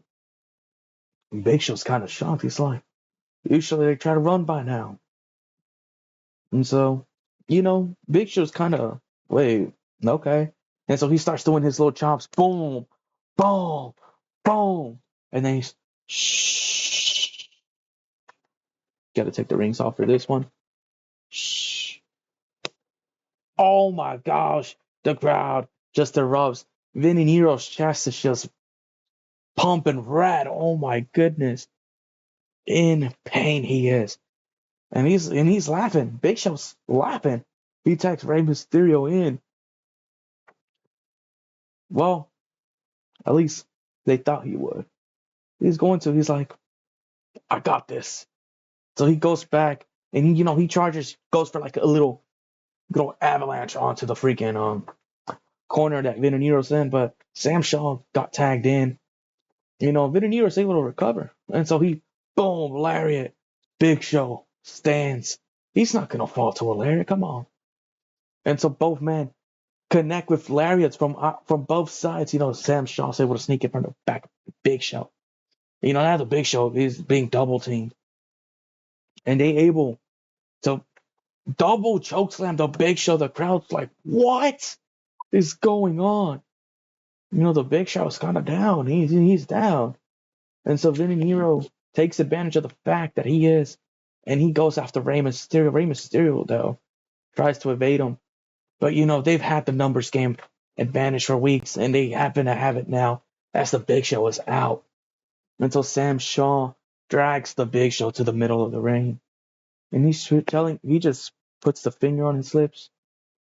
[SPEAKER 1] And Big Show's kind of shocked. He's like, usually they try to run by now. And so, you know, Big Show's kind of, wait, okay. And so he starts doing his little chops. Boom, boom, boom. And then he's, shh. Got to take the rings off for this one. Shh. Oh my gosh. The crowd just erupts. Vinny Nero's chest is just pumping red. Oh my goodness. In pain he is. And he's laughing. Big Show's laughing. He takes Rey Mysterio in. Well, at least they thought he would. He's like, I got this. So he goes back and he charges, goes for like a little avalanche onto the freaking corner that Vinanero's in, but Sam Shaw got tagged in. You know, Vinanero's able to recover. And so he, boom, lariat. Big Show stands. He's not gonna fall to a lariat. Come on. And so both men connect with lariats from both sides. You know, Sam Shaw's able to sneak in from the back of the Big Show. You know, now the Big Show is being double teamed. And they able to double chokeslam the Big Show. The crowd's like, what is going on? You know, the Big Show's kind of down. He's down. And so Vinny Nero takes advantage of the fact that he is, and he goes after Rey Mysterio. Rey Mysterio, though, tries to evade him. But, you know, they've had the numbers game advantage for weeks, and they happen to have it now as the Big Show is out. Until Sam Shaw drags the Big Show to the middle of the ring. And he just puts the finger on his lips.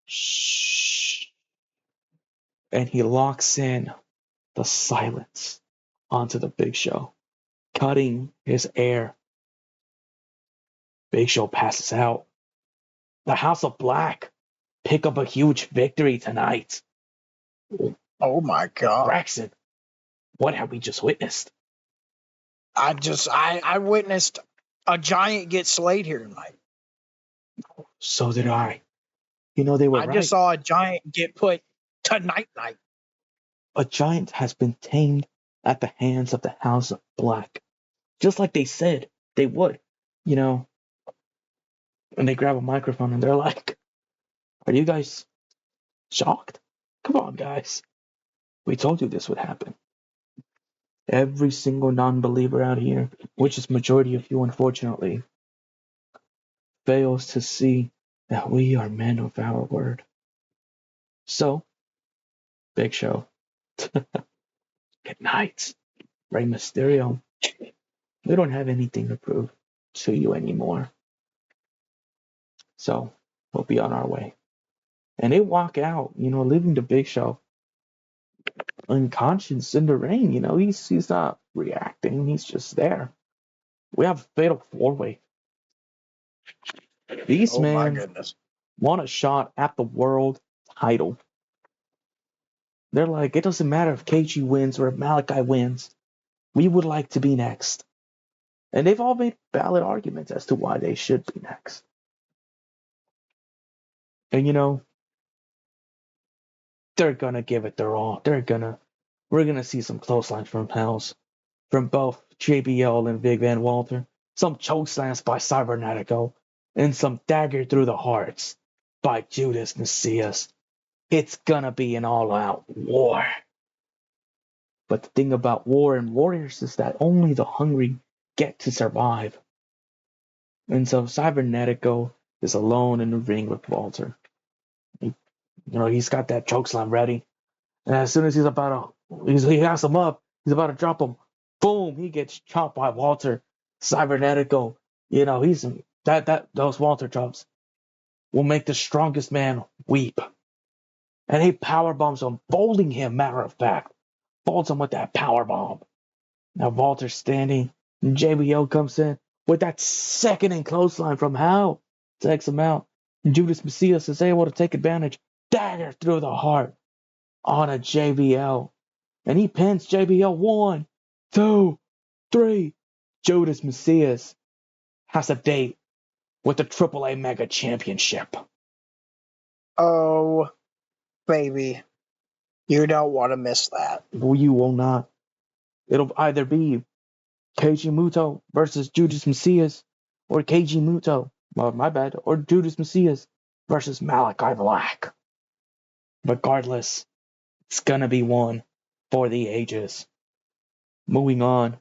[SPEAKER 1] Shh. And he locks in the silence onto the Big Show, cutting his air Big Show passes out. The House of Black pick up a huge victory tonight.
[SPEAKER 2] Oh my God.
[SPEAKER 1] Braxton, what have we just witnessed?
[SPEAKER 2] I witnessed a giant get slayed here tonight.
[SPEAKER 1] So did I. You know, they were
[SPEAKER 2] I
[SPEAKER 1] right.
[SPEAKER 2] just saw a giant get put to night.
[SPEAKER 1] A giant has been tamed at the hands of the House of Black. Just like they said they would. You know, and they grab a microphone and they're like, are you guys shocked? Come on, guys. We told you this would happen. Every single non-believer out here, which is majority of you unfortunately, fails to see that we are men of our word. So, Big Show. Good night, Rey Mysterio. We don't have anything to prove to you anymore. So, we'll be on our way. And they walk out, leaving the Big Show unconscious in the ring. He's not reacting. He's just there. We have a fatal four-way. These
[SPEAKER 2] Oh my
[SPEAKER 1] men
[SPEAKER 2] goodness.
[SPEAKER 1] want a shot at the world title. They're like, it doesn't matter if KG wins or if Malachi wins. We would like to be next. And they've all made valid arguments as to why they should be next. And they're gonna give it their all. We're gonna see some clotheslines from House, from both JBL and Big Van Walter, some chokeslams by Cybernetico, and some dagger through the hearts by Judas Messias. It's gonna be an all-out war. But the thing about war and warriors is that only the hungry get to survive. And so Cybernetico is alone in the ring with Walter. He's got that chokeslam ready. And as soon as he has him up, he's about to drop him. Boom, he gets chopped by Walter. Cybernetico, he's those Walter chops will make the strongest man weep. And he power bombs him, folding him, matter of fact. Folds him with that power bomb. Now Walter's standing, and JBL comes in with that second and clothesline from Hal. Takes him out. And Judas Messias is able to take advantage. Dagger through the heart on a JBL. And he pins JBL 1, 2, 3. Judas Messias has a date with the AAA Mega Championship.
[SPEAKER 2] Oh, baby. You don't want to miss that.
[SPEAKER 1] Well, you will not. It'll either be Keiji Muto versus Judas Messias, or Keiji Muto, my bad, or Judas Messias versus Malachi Black. Regardless, it's gonna be one for the ages. Moving on,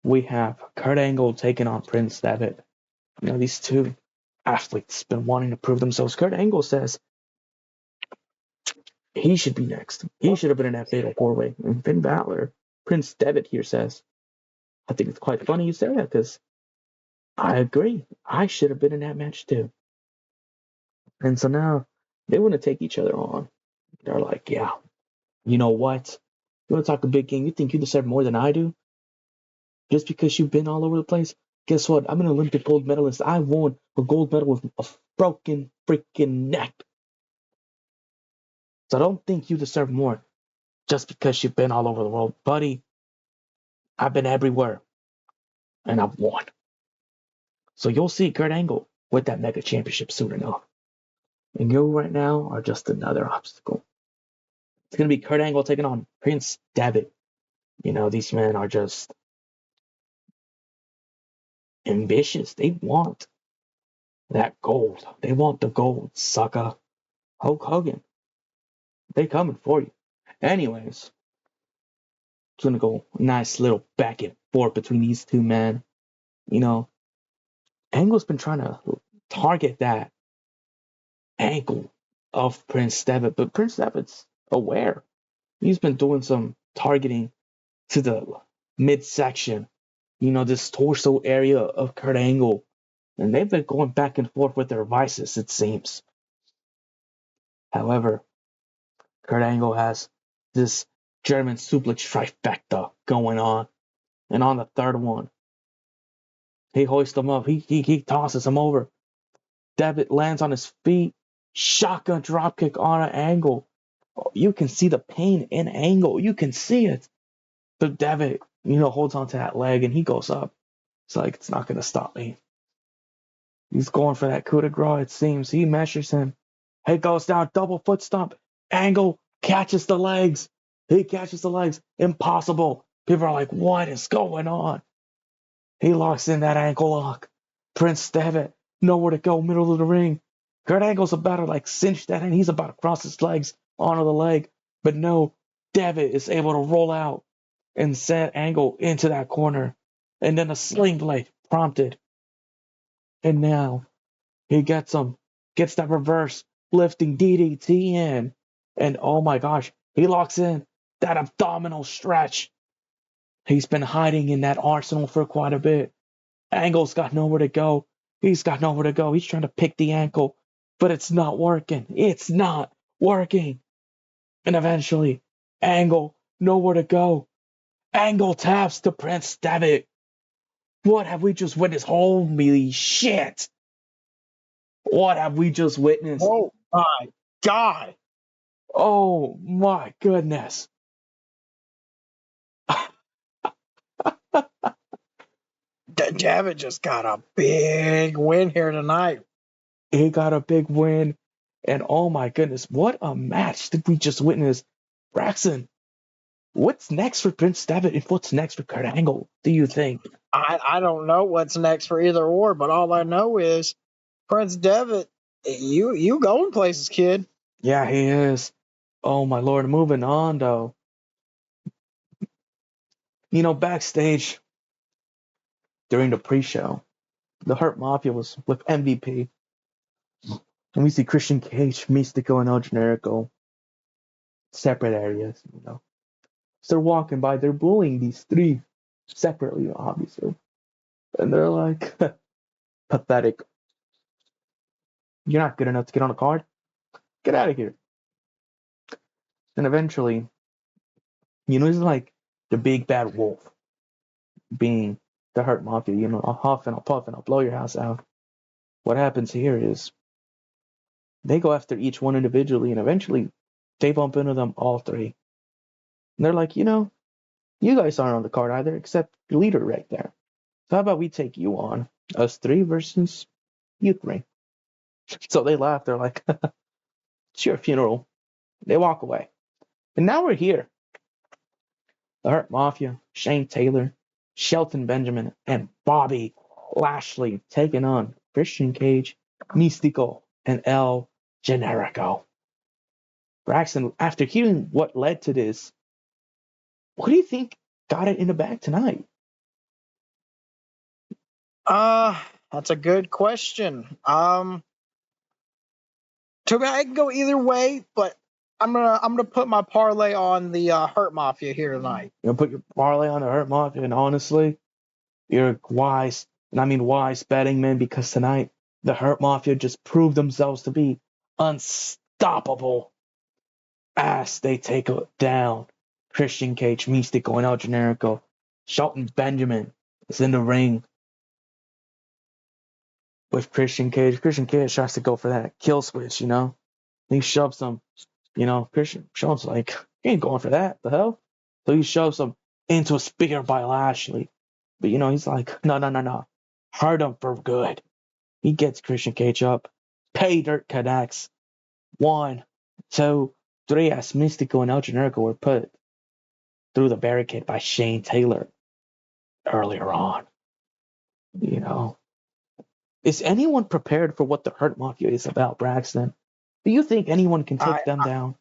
[SPEAKER 1] we have Kurt Angle taking on Prince Devitt. These two athletes been wanting to prove themselves. Kurt Angle says he should be next. He should have been in that fatal four-way. And Finn Balor, Prince Devitt here says, I think it's quite funny you say that because I agree. I should have been in that match too. And so now they want to take each other on. They're like, yeah, you know what? You want to talk a big game? You think you deserve more than I do? Just because you've been all over the place? Guess what? I'm an Olympic gold medalist. I won a gold medal with a broken freaking neck. So I don't think you deserve more just because you've been all over the world. Buddy, I've been everywhere. And I've won. So you'll see Kurt Angle with that mega championship soon enough. And you right now are just another obstacle. It's going to be Kurt Angle taking on Prince Devitt. These men are just ambitious. They want that gold. They want the gold, sucker. Hulk Hogan. They coming for you. Anyways, it's going to go a nice little back and forth between these two men. Angle's been trying to target that ankle of Prince Devitt, but Prince Devitt's aware. He's been doing some targeting to the midsection, this torso area of Kurt Angle. And they've been going back and forth with their vices, it seems. However, Kurt Angle has this German suplex trifecta going on. And on the third one, He hoists him up. He tosses him over. Devitt lands on his feet. Shotgun dropkick on an Angle. You can see the pain in Angle. You can see it. But Devitt, holds onto that leg and he goes up. It's like, it's not going to stop me. He's going for that coup de grace, it seems. He measures him. He goes down, double foot stomp. Angle catches the legs. He catches the legs. Impossible. People are like, what is going on? He locks in that ankle lock. Prince Devitt, nowhere to go, middle of the ring. Kurt Angle's about to cinch that in. He's about to cross his legs onto the leg. But no, Devitt is able to roll out and send Angle into that corner. And then a sling blade prompted. And now he gets him, gets that reverse lifting DDT in. And oh my gosh, he locks in that abdominal stretch. He's been hiding in that arsenal for quite a bit. Angle's got nowhere to go. He's got nowhere to go. He's trying to pick the ankle, but it's not working. It's not working. And eventually, Angle, nowhere to go. Angle taps to Prince Devitt. What have we just witnessed? Holy shit. What have we just witnessed?
[SPEAKER 2] Oh my God.
[SPEAKER 1] Oh my goodness.
[SPEAKER 2] Devitt just got a big win here tonight.
[SPEAKER 1] He got a big win. And oh my goodness, what a match did we just witness? Braxton, what's next for Prince Devitt and what's next for Kurt Angle, do you think?
[SPEAKER 2] I don't know what's next for either or, but all I know is Prince Devitt, you going places, kid.
[SPEAKER 1] Yeah, he is. Oh my lord, moving on though. Backstage during the pre-show, the Hurt Mafia was with MVP. And we see Christian Cage, Mystico, and El Generico. Separate areas. So they're walking by, they're bullying these three separately, obviously. And they're like, pathetic. You're not good enough to get on a card. Get out of here. And eventually, it's like the big bad wolf being the Hurt Mafia. I'll huff and I'll puff and I'll blow your house out. What happens here is they go after each one individually and eventually they bump into them all three. And they're like, you guys aren't on the card either, except your leader right there. So how about we take you on? Us three versus you three. So they laugh. They're like, it's your funeral. They walk away. And now we're here. The Hurt Mafia, Shane Taylor, Shelton Benjamin, and Bobby Lashley taking on Christian Cage, Mystico, and El Generico. Braxton, after hearing what led to this, what do you think got it in the bag tonight?
[SPEAKER 2] That's a good question. To me, I can go either way, but I'm gonna put my parlay on the Hurt Mafia here tonight.
[SPEAKER 1] You're gonna put your parlay on the Hurt Mafia, and honestly, you're wise, and I mean wise betting man, because tonight the Hurt Mafia just proved themselves to be unstoppable as they take down Christian Cage, Mystico, and El Generico. Shelton Benjamin is in the ring with Christian Cage. Christian Cage tries to go for that kill switch, He shoves him, Christian shoves like, he ain't going for that, the hell? So he shoves him into a spear by Lashley. But, he's like, no. Hurt him for good. He gets Christian Cage up. Pay dirt connects. 1, 2, 3 as Mystico and El Generico were put through the barricade by Shane Taylor earlier on. Is anyone prepared for what the Hurt Mafia is about, Braxton? Do you think anyone can take them down?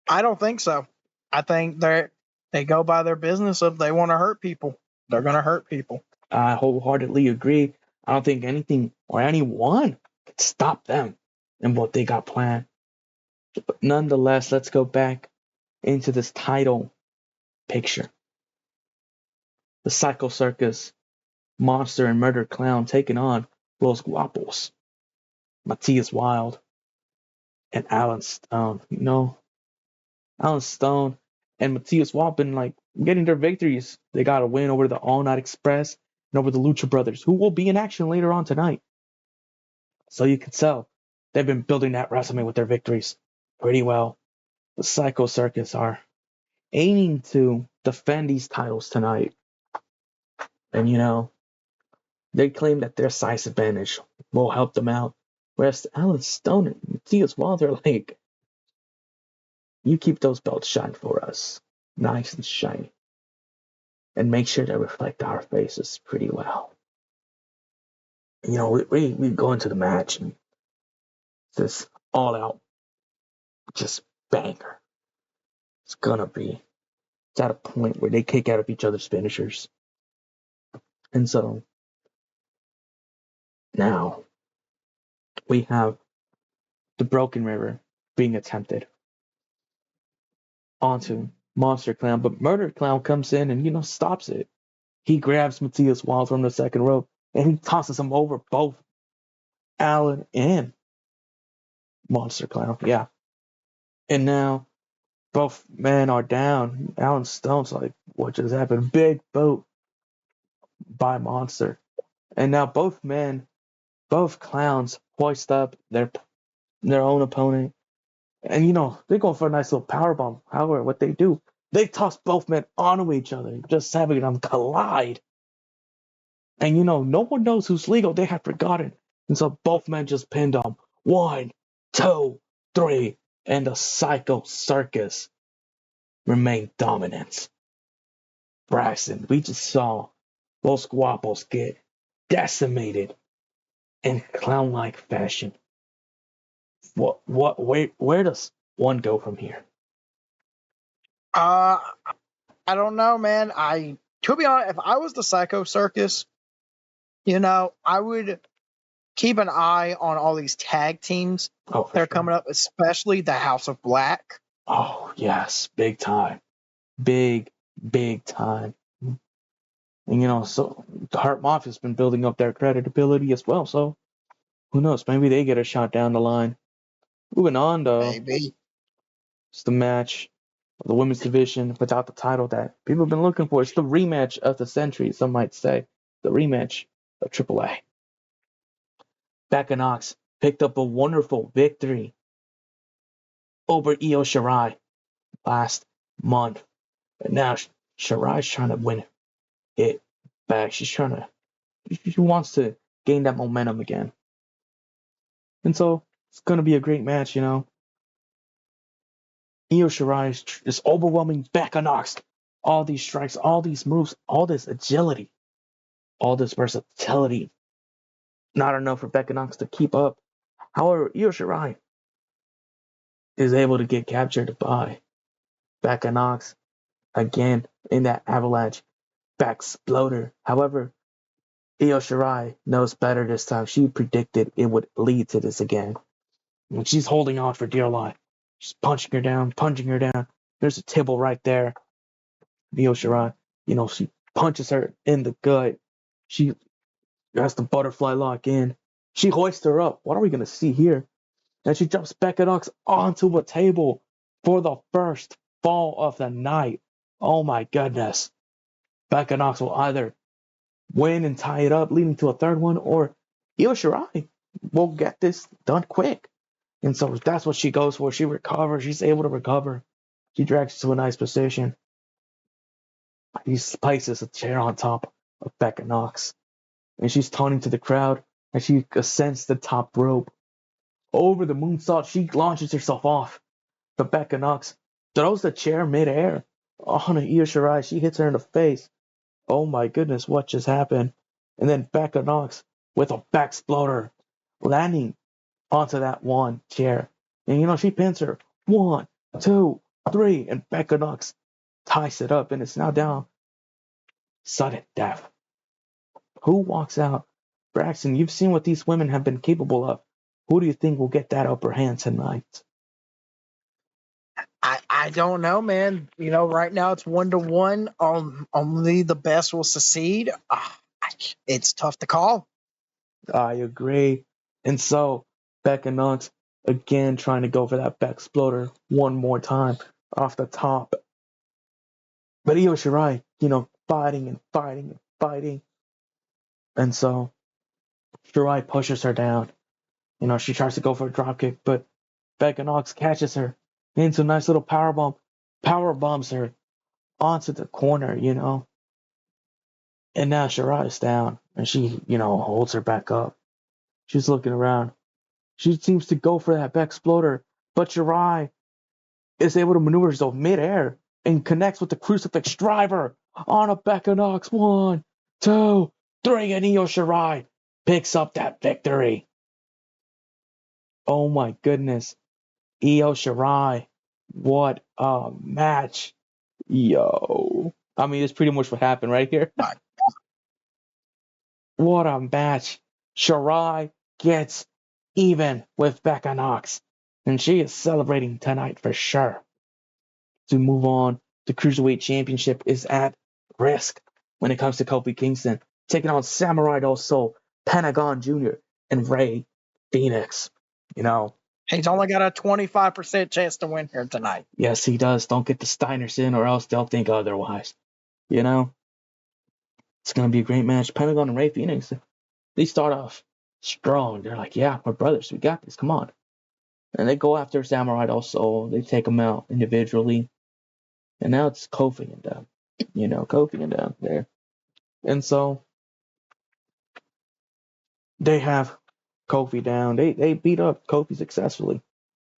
[SPEAKER 2] I don't think so. I think they go by their business. If they want to hurt people, they're going to hurt people.
[SPEAKER 1] I wholeheartedly agree. I don't think anything or anyone can stop them and what they got planned. But nonetheless, let's go back into this title picture. The Psycho Circus Monster and Murder Clown taking on Los Guapos, Matthias Wilde, and Alan Stone. Alan Stone and Matthias Wilde been getting their victories. They got a win over the All Night Express and over the Lucha Brothers, who will be in action later on tonight. So you can tell they've been building that resume with their victories pretty well. The Psycho Circus are aiming to defend these titles tonight. And they claim that their size advantage will help them out. Whereas Alan Stone and Matthias Walter are like, you keep those belts shine for us. Nice and shiny. And make sure they reflect our faces pretty well. We go into the match and this all out just banger. It's gonna be. It's at a point where they kick out of each other's finishers. And so now we have the Broken River being attempted onto Monster Clown, but Murder Clown comes in and stops it. He grabs Matthias Wild from the second rope and he tosses him over both Alan and Monster Clown. Yeah. And now both men are down. Alan Stone's like, what just happened? Big boot by Monster. And now both clowns hoist up their own opponent. And they're going for a nice little powerbomb. However, what they do, they toss both men onto each other, just having them collide. And no one knows who's legal. They have forgotten. And so both men just pinned them. 1, 2, 3. And the Psycho Circus remained dominant. Braxton, we just saw Los Guapos get decimated in clown-like fashion. Where does one go from here?
[SPEAKER 2] I don't know, man. To be honest, if I was the Psycho Circus, I would keep an eye on all these tag teams that are coming up, especially the House of Black.
[SPEAKER 1] Oh, yes. Big time. Big time. And, so the Heart Mafia's been building up their credibility as well. So, who knows? Maybe they get a shot down the line. Moving on, though.
[SPEAKER 2] Maybe.
[SPEAKER 1] It's the match of the women's division without the title that people have been looking for. It's the rematch of the century, some might say. The rematch of AAA. Becca Knox picked up a wonderful victory over Io Shirai last month. And now Shirai's trying to win it back. She wants to gain that momentum again. And so it's going to be a great match, Io Shirai is overwhelming Becca Knox. All these strikes, all these moves, all this agility, all this versatility. Not enough for Becca Knox to keep up. However, Io Shirai is able to get captured by Becca Knox again in that avalanche back exploder. However, Io Shirai knows better this time. She predicted it would lead to this again. And she's holding on for dear life. She's punching her down. There's a table right there. Io Shirai, she punches her in the gut. She has the butterfly lock in. She hoists her up. What are we going to see here? And she jumps Becca Knox onto a table for the first fall of the night. Oh my goodness. Becca Knox will either win and tie it up, leading to a third one, or Io Shirai will get this done quick. And so that's what she goes for. She recovers. She's able to recover. She drags it to a nice position. He places a chair on top of Becca Knox. And she's taunting to the crowd as she ascends the top rope. Over the moonsault, she launches herself off. But Becca Knox throws the chair midair on Io Shirai. She hits her in the face. Oh my goodness, what just happened? And then Becca Knox with a back exploder landing onto that one chair. And she pins her. 1, 2, 3. And Becca Knox ties it up and it's now down. Sudden death. Who walks out? Braxton, you've seen what these women have been capable of. Who do you think will get that upper hand tonight?
[SPEAKER 2] I don't know, man. Right now it's 1-1. Only the best will succeed. It's tough to call.
[SPEAKER 1] I agree. And so, Becca Knox again trying to go for that back exploder one more time off the top. But Io Shirai, fighting and fighting and fighting. And so Shirai pushes her down. She tries to go for a dropkick, but Becca Knox catches her into a nice little power bombs her onto the corner. And now Shirai's down, and she, holds her back up. She's looking around. She seems to go for that back exploder, but Shirai is able to maneuver herself midair and connects with the crucifix driver on a Becca Knox. 1, 2, 3, and Io Shirai picks up that victory. Oh my goodness. Io Shirai, what a match. Yo. I mean, it's pretty much what happened right here. What a match. Shirai gets even with Becca Knox, and she is celebrating tonight for sure. To move on, the Cruiserweight Championship is at risk when it comes to Kofi Kingston, taking on Samurai Del Sol, Pentagon Jr., and Ray Phoenix.
[SPEAKER 2] He's only got a 25% chance to win here tonight.
[SPEAKER 1] Yes, he does. Don't get the Steiners in, or else they'll think otherwise. It's going to be a great match. Pentagon and Ray Phoenix, they start off strong. They're like, yeah, we're brothers. We got this. Come on. And they go after Samurai Del Sol. They take them out individually. And now it's Kofi and them. Kofi and them there. And so they have Kofi down. They beat up Kofi successfully.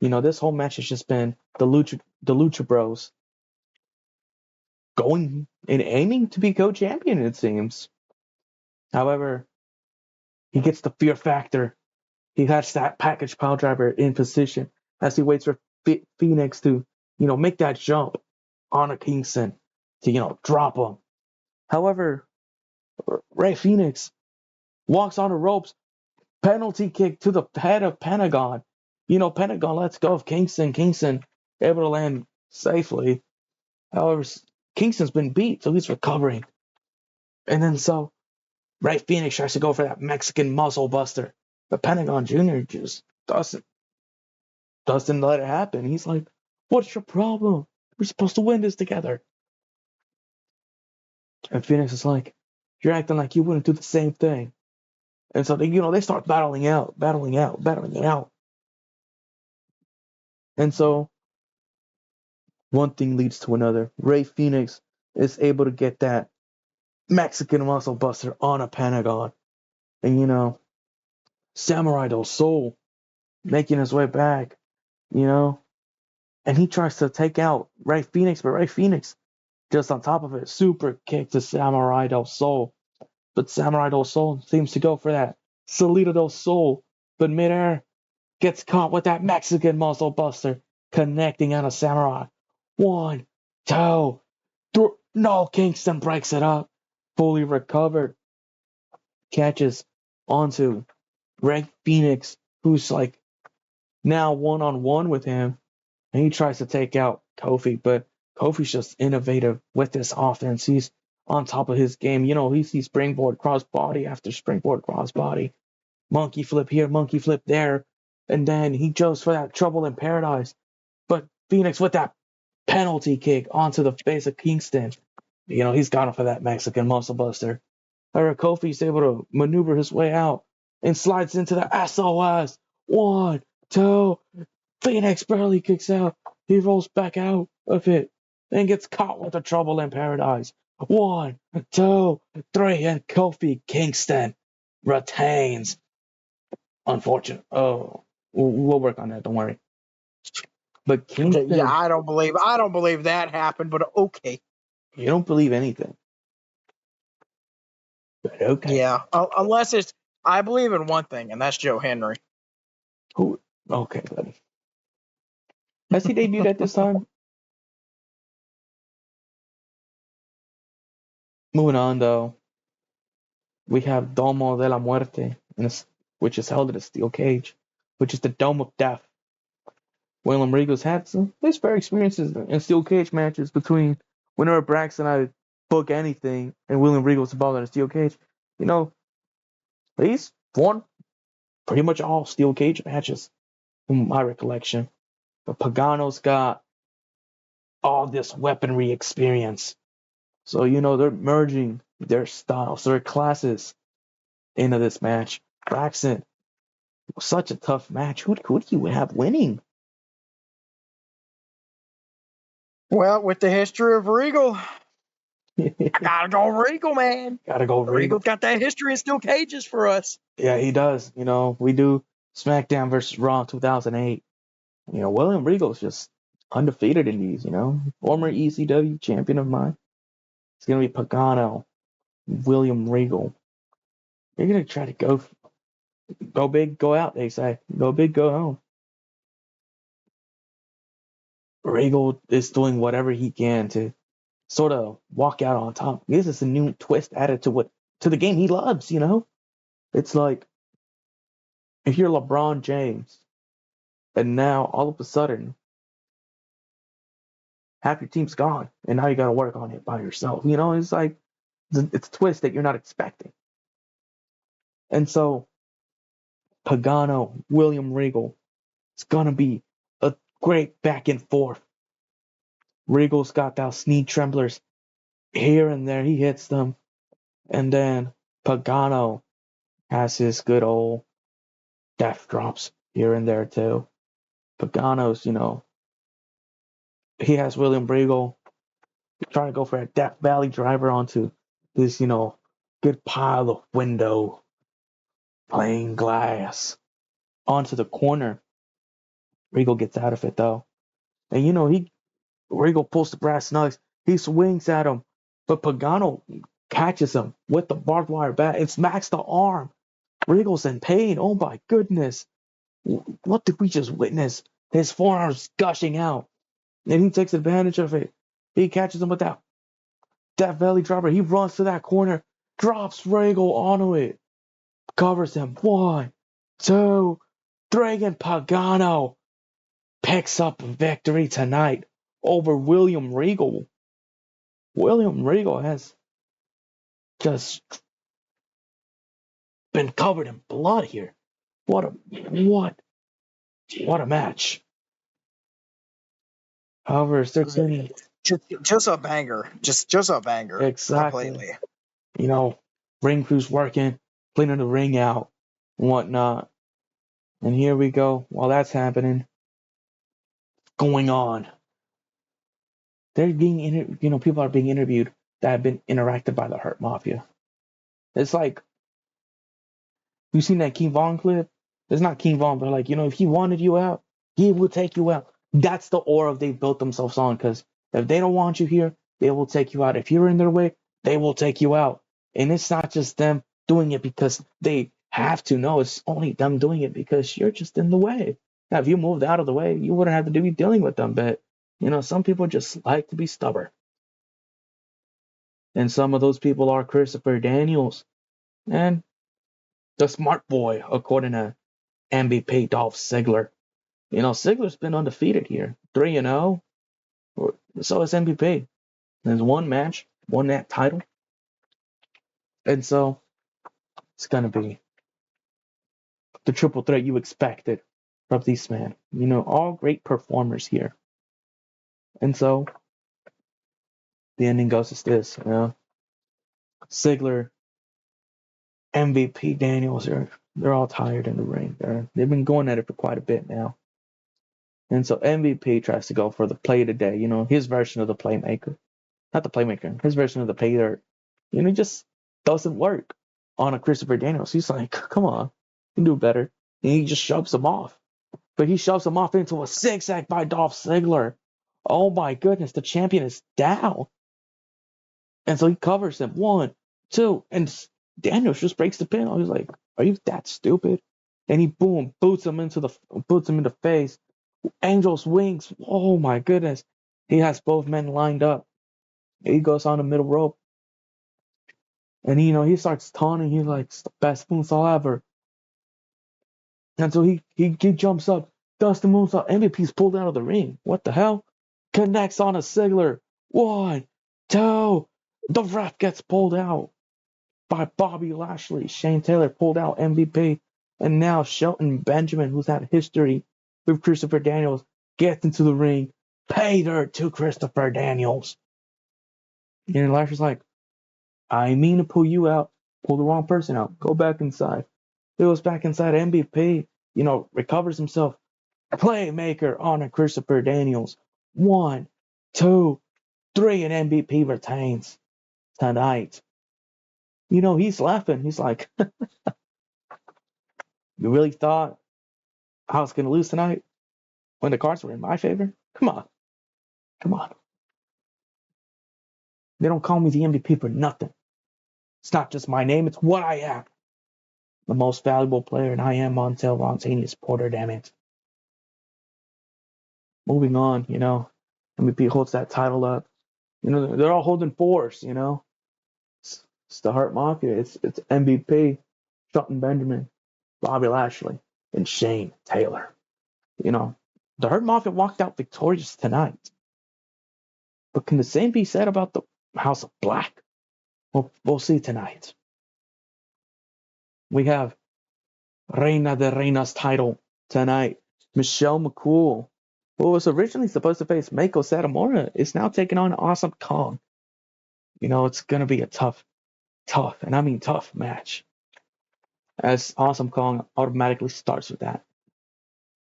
[SPEAKER 1] This whole match has just been the Lucha Bros going and aiming to be co-champion, it seems. However, he gets the fear factor. He has that package pile driver in position as he waits for Phoenix to, make that jump on a Kingston to, drop him. However, Ray Phoenix walks on the ropes, penalty kick to the head of Pentagon. Pentagon lets go of Kingston. Kingston able to land safely. However, Kingston's been beat, so he's recovering. And then so Ray Phoenix tries to go for that Mexican muscle buster, but Pentagon Jr. just doesn't let it happen. He's like, "What's your problem? We're supposed to win this together." And Phoenix is like, "You're acting like you wouldn't do the same thing." And so they start battling out. And so one thing leads to another. Ray Phoenix is able to get that Mexican muscle buster on a Pentagon. And Samurai Del Sol making his way back, and he tries to take out Ray Phoenix, but Ray Phoenix just on top of it, super kick to Samurai Del Sol. But Samurai Del Sol seems to go for that Salida Del Sol, but midair gets caught with that Mexican muscle buster, connecting on a Samurai. 1, 2, 3. No, Kingston breaks it up. Fully recovered. Catches onto Ray Phoenix, who's like now one-on-one with him, and he tries to take out Kofi, but Kofi's just innovative with this offense. He's on top of his game. He sees springboard crossbody after springboard crossbody, monkey flip here, monkey flip there, and then he goes for that trouble in paradise. But Phoenix with that penalty kick onto the face of Kingston. He's gone for that Mexican muscle buster. However, Kofi's able to maneuver his way out and slides into the SOS. 1, 2. Phoenix barely kicks out. He rolls back out of it and gets caught with the trouble in paradise. 1, 2, 3, and Kofi Kingston retains. Unfortunate. Oh, we'll work on that. Don't worry. But Kingston.
[SPEAKER 2] Yeah, I don't believe that happened, but okay.
[SPEAKER 1] You don't believe anything. But okay.
[SPEAKER 2] Yeah, unless I believe in one thing, and that's Joe Henry.
[SPEAKER 1] Who? Okay, buddy. Has he debuted at this time? Moving on, though, we have Domo de la Muerte, which is held in a steel cage, which is the Dome of Death. William Regal's had some fair experiences in steel cage matches between whenever Brax and I book anything, and William Regal's involved in a steel cage. He's won pretty much all steel cage matches, from my recollection. But Pagano's got all this weaponry experience. So, they're merging their styles, their classes. into this match. Braxton, such a tough match. Who do you have winning?
[SPEAKER 2] Well, with the history of Regal, I gotta go Regal, man.
[SPEAKER 1] Gotta go Regal.
[SPEAKER 2] Regal's got that history in steel cages for us.
[SPEAKER 1] Yeah, he does. We do SmackDown versus Raw 2008. William Regal's just undefeated in these. Former ECW champion of mine. It's gonna be Pagano, William Regal. They're gonna try to go big, go out. They say go big, go home. Regal is doing whatever he can to sort of walk out on top. This is a new twist added to the game he loves. It's like if you're LeBron James, and now all of a sudden half your team's gone, and now you got to work on it by yourself. It's like it's a twist that you're not expecting. And so Pagano, William Regal, it's gonna be a great back and forth. Regal's got those knee tremblers here and there. He hits them. And then Pagano has his good old death drops here and there too. Pagano's, he has William Regal trying to go for a Death Valley driver onto this, good pile of window plain glass onto the corner. Regal gets out of it though. And Regal pulls the brass knucks. He swings at him, but Pagano catches him with the barbed wire bat and smacks the arm. Regal's in pain. Oh my goodness. What did we just witness? His forearm's gushing out. And he takes advantage of it. He catches him with that belly dropper. He runs to that corner, drops Regal onto it, covers him. 1, 2, 3, and Pagano picks up a victory tonight over William Regal. William Regal has just been covered in blood here. What a match. However, just
[SPEAKER 2] a banger. Just a banger.
[SPEAKER 1] Exactly.
[SPEAKER 2] Completely.
[SPEAKER 1] Ring crew's working, cleaning the ring out, and whatnot. And here we go. While that's happening, going on. They're being, people are being interviewed that have been interacted by the Hurt Mafia. It's like, you seen that King Von clip? It's not King Von, but like, if he wanted you out, he would take you out. That's the aura they've built themselves on, because if they don't want you here, they will take you out. If you're in their way, they will take you out. And it's not just them doing it because they have to. No, it's only them doing it because you're just in the way. Now, if you moved out of the way, you wouldn't have to be dealing with them. But, some people just like to be stubborn. And some of those people are Christopher Daniels and the smart boy, according to MVP Dolph Ziggler. Ziggler's been undefeated here, 3-0. So is MVP. There's one match, won that title. And so it's going to be the triple threat you expected from these men. All great performers here. And so the ending goes as this, Ziggler, MVP, Daniels, they're all tired in the ring. They've been going at it for quite a bit now. And so MVP tries to go for the play today, his version of the playmaker. Not the playmaker, his version of the pay dirt. It just doesn't work on a Christopher Daniels. He's like, come on, you can do better. And he just shoves him off. But he shoves him off into a zigzag by Dolph Ziggler. Oh my goodness, the champion is down. And so he covers him. 1, 2, and Daniels just breaks the pin. He's like, are you that stupid? And he boots him in the face. Angel's wings. Oh my goodness. He has both men lined up. He goes on the middle rope. And he starts taunting. He's like, it's the best moonsault ever. And so he jumps up, does the moonsault. MVP's pulled out of the ring. What the hell? Connects on a Ziggler. 1, 2. The ref gets pulled out by Bobby Lashley. Shane Taylor pulled out MVP. And now Shelton Benjamin, who's had history with Christopher Daniels, gets into the ring. Pay dirt to Christopher Daniels. And Lashley's like, I mean to pull you out, Pull the wrong person out. Go back inside. He goes back inside. MVP, recovers himself. Playmaker on a Christopher Daniels. 1, 2, 3, and MVP retains tonight. He's laughing. He's like, you really thought I was going to lose tonight when the cards were in my favor? Come on. Come on. They don't call me the MVP for nothing. It's not just my name, it's what I am. The most valuable player, and I am Montel Montanius Porter, damn it. Moving on, MVP holds that title up. They're all holding fours, It's the Hurt Mafia. It's MVP, Shelton Benjamin, Bobby Lashley, and Shane Taylor. The Hurt Mafia walked out victorious tonight. But can the same be said about the House of Black? We'll see tonight. We have Reina de Reinas title tonight. Michelle McCool, who was originally supposed to face Meiko Satomura, is now taking on Awesome Kong. It's going to be a tough, and I mean tough match. As Awesome Kong automatically starts with that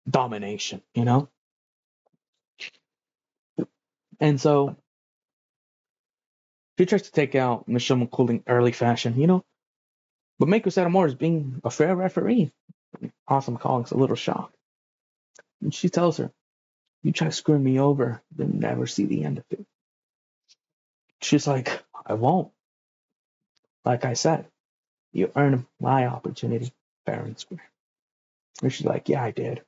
[SPEAKER 1] domination, And so she tries to take out Michelle McCool in early fashion, But Meiko Satomura is being a fair referee. Awesome Kong's a little shocked. And she tells her, you try screwing me over, you'll never see the end of it. She's like, I won't. Like I said, you earned my opportunity, fair and square. And she's like, yeah, I did.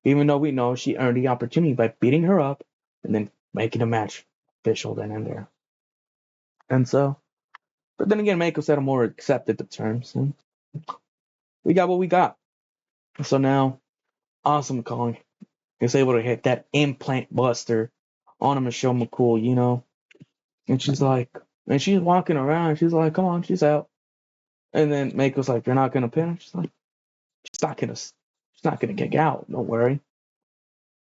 [SPEAKER 1] Even though we know she earned the opportunity by beating her up and then making a match official then and there. And so, but then again, Meiko Satomura accepted the terms, and we got what we got. So now, Awesome Kong is able to hit that implant buster on a Michelle McCool, And she's like, and she's walking around. She's like, come on, she's out. And then Mako's like, you're not gonna pin her. She's like, she's not gonna kick out. Don't worry.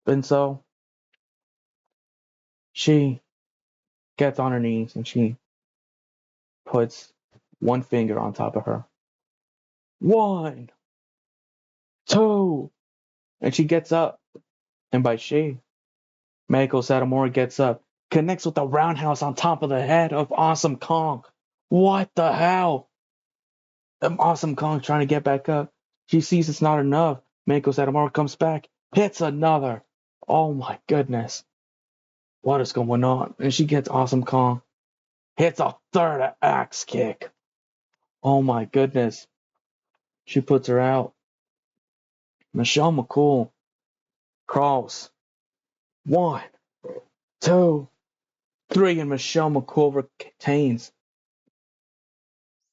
[SPEAKER 1] And so she gets on her knees and she puts one finger on top of her. 1, 2, and she gets up. And by she, Meiko Satomura gets up, connects with the roundhouse on top of the head of Awesome Kong. What the hell? Awesome Kong trying to get back up. She sees it's not enough. Meiko Satomura comes back, hits another. Oh my goodness. What is going on? And she gets Awesome Kong, hits a third axe kick. Oh my goodness. She puts her out. Michelle McCool crawls. 1, 2, 3, and Michelle McCool retains.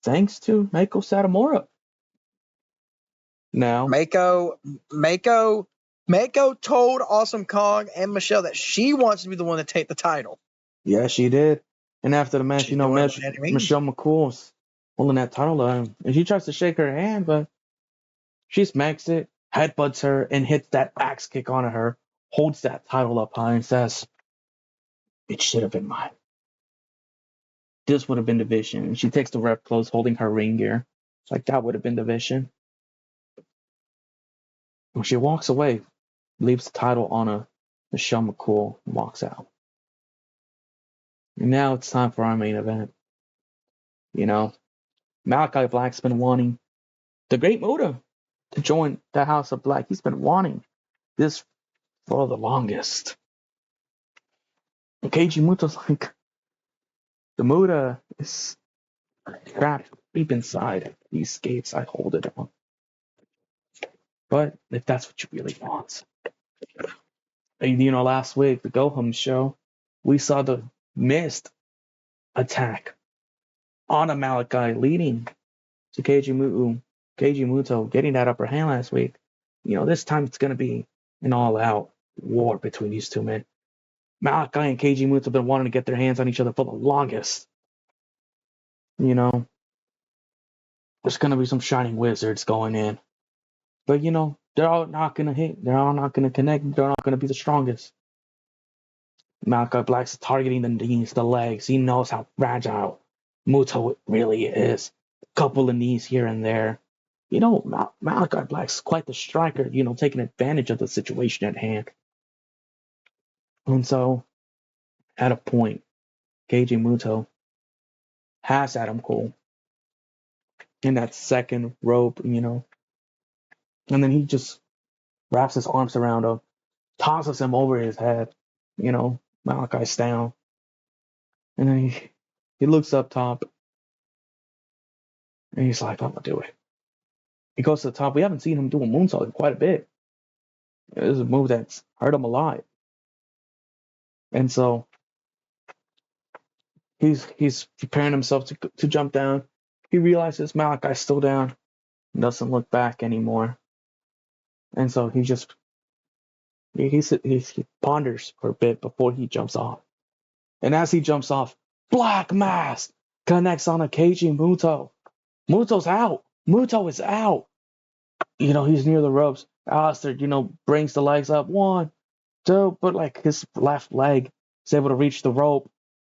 [SPEAKER 1] Thanks to Meiko Satomura. Now,
[SPEAKER 2] Mako told Awesome Kong and Michelle that she wants to be the one to take the title.
[SPEAKER 1] yeah, she did. And after the match, Michelle McCool's holding that title on, and she tries to shake her hand, but she smacks it, headbutts her, and hits that axe kick on her, holds that title up high, and says, it should have been mine. This would have been the vision. And she takes the ref close, holding her ring gear. Like, that would have been the vision. When she walks away, leaves the title on a Michelle McCool, and walks out. And now it's time for our main event. Malachi Black's been wanting the Great Muta to join the House of Black. He's been wanting this for the longest. And Keiji Muta's like, the Muta is trapped deep inside these skates. I hold it on. But if that's what you really want. Last week, the Go Home show, we saw the missed attack on a Malachi leading to Keiji Muto getting that upper hand last week. This time it's going to be an all-out war between these two men. Malachi and Keiji Muto have been wanting to get their hands on each other for the longest. There's going to be some shining wizards going in. But, they're all not going to hit. They're all not going to connect. They're not going to be the strongest. Malachi Black's targeting the knees, the legs. He knows how fragile Muto really is. couple of knees here and there. Malachi Black's quite the striker, taking advantage of the situation at hand. And so, at a point, Keiji Muto has Adam Cole in that second rope, and then he just wraps his arms around him, tosses him over his head, Malachi's down. And then he looks up top, and he's like, I'm going to do it. He goes to the top. We haven't seen him do a moonsault in quite a bit. This is a move that's hurt him a lot. And so he's preparing himself to jump down. He realizes Malachi's still down and doesn't look back anymore. And so he ponders for a bit before he jumps off. And as he jumps off, Black Mass connects on a Keiji Muto. Muto's out. Muto is out. He's near the ropes. Alistair, brings the legs up. 1, 2, but like his left leg is able to reach the rope.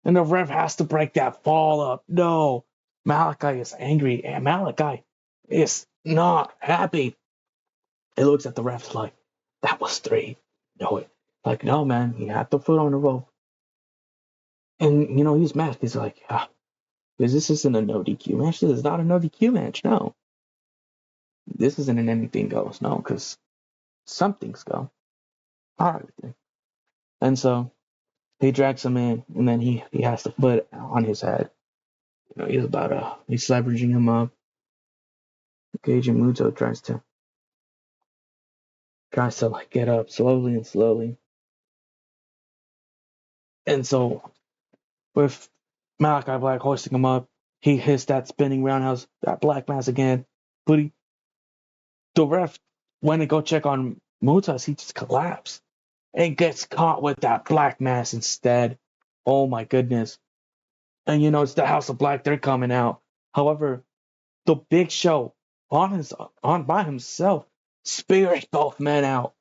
[SPEAKER 1] And the ref has to break that fall up. No. Malachi is angry, and Malachi is not happy. He looks at the ref like, that was 3. No, like, no, man, you have to foot on the rope. And, he's mad. He's like, because this isn't a no DQ match. This is not a no DQ match, no. This isn't an anything goes, no, because some things go. All right. And so he drags him in, and then he has the foot on his head. He's leveraging him up. Keiji Muto tries to like get up slowly and slowly. And so with Malachi Black hoisting him up, he hits that spinning roundhouse, that Black Mass again. But the ref went to go check on Muta, he just collapsed and gets caught with that Black Mass instead. Oh my goodness. And it's the House of Black, they're coming out. However, the Big Show on by himself spears both men out,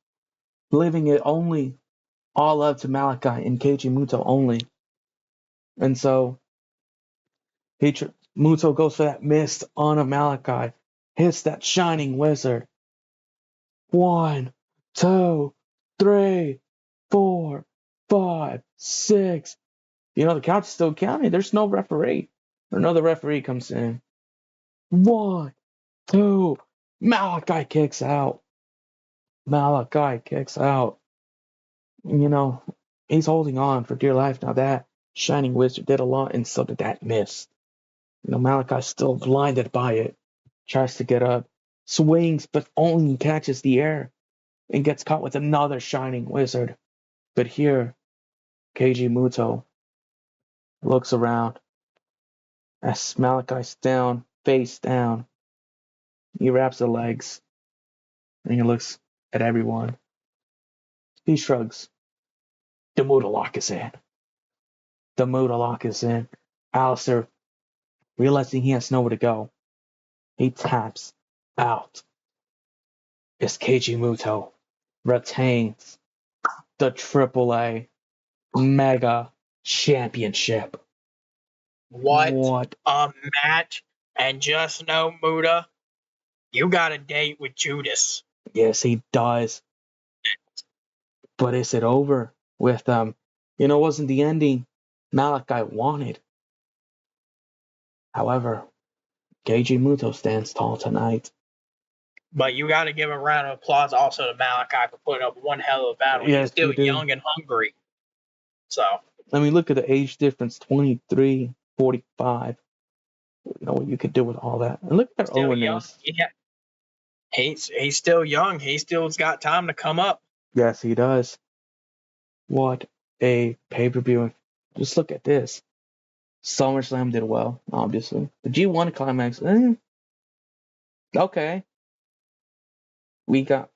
[SPEAKER 1] leaving it only all up to Malachi and Keiji Muto only. And so Muto goes for that mist on a Malachi, hits that shining wizard. 1, 2, 3, 4, 5, 6. The count's still counting. There's no referee. Another referee comes in. 1, 2. Malachi kicks out. He's holding on for dear life. Now that shining wizard did a lot, and so did that mist. Malachi's still blinded by it. Tries to get up, swings, but only catches the air, and gets caught with another shining wizard. But here, Keiji Muto looks around as Malachi's down, face down. He wraps the legs, and he looks at everyone. He shrugs. The Muta lock is in. Alistair, realizing he has nowhere to go, he taps out. As Keiji Muto retains the AAA Mega Championship.
[SPEAKER 2] What a match. And just know, Muta, you got a date with Judas.
[SPEAKER 1] Yes, he does. But is it over with wasn't the ending Malachi wanted. However, Keiji Muto stands tall tonight.
[SPEAKER 2] But you got to give a round of applause also to Malachi for putting up one hell of a battle.
[SPEAKER 1] Yes,
[SPEAKER 2] he's still young and hungry. So,
[SPEAKER 1] look at the age difference, 23, 45. What you could do with all that. And look at their Owens.
[SPEAKER 2] Yeah. He's still young. He still's got time to come up.
[SPEAKER 1] Yes, he does. What a pay-per-view. Just look at this. SummerSlam did well, obviously. The G1 Climax, okay. We got,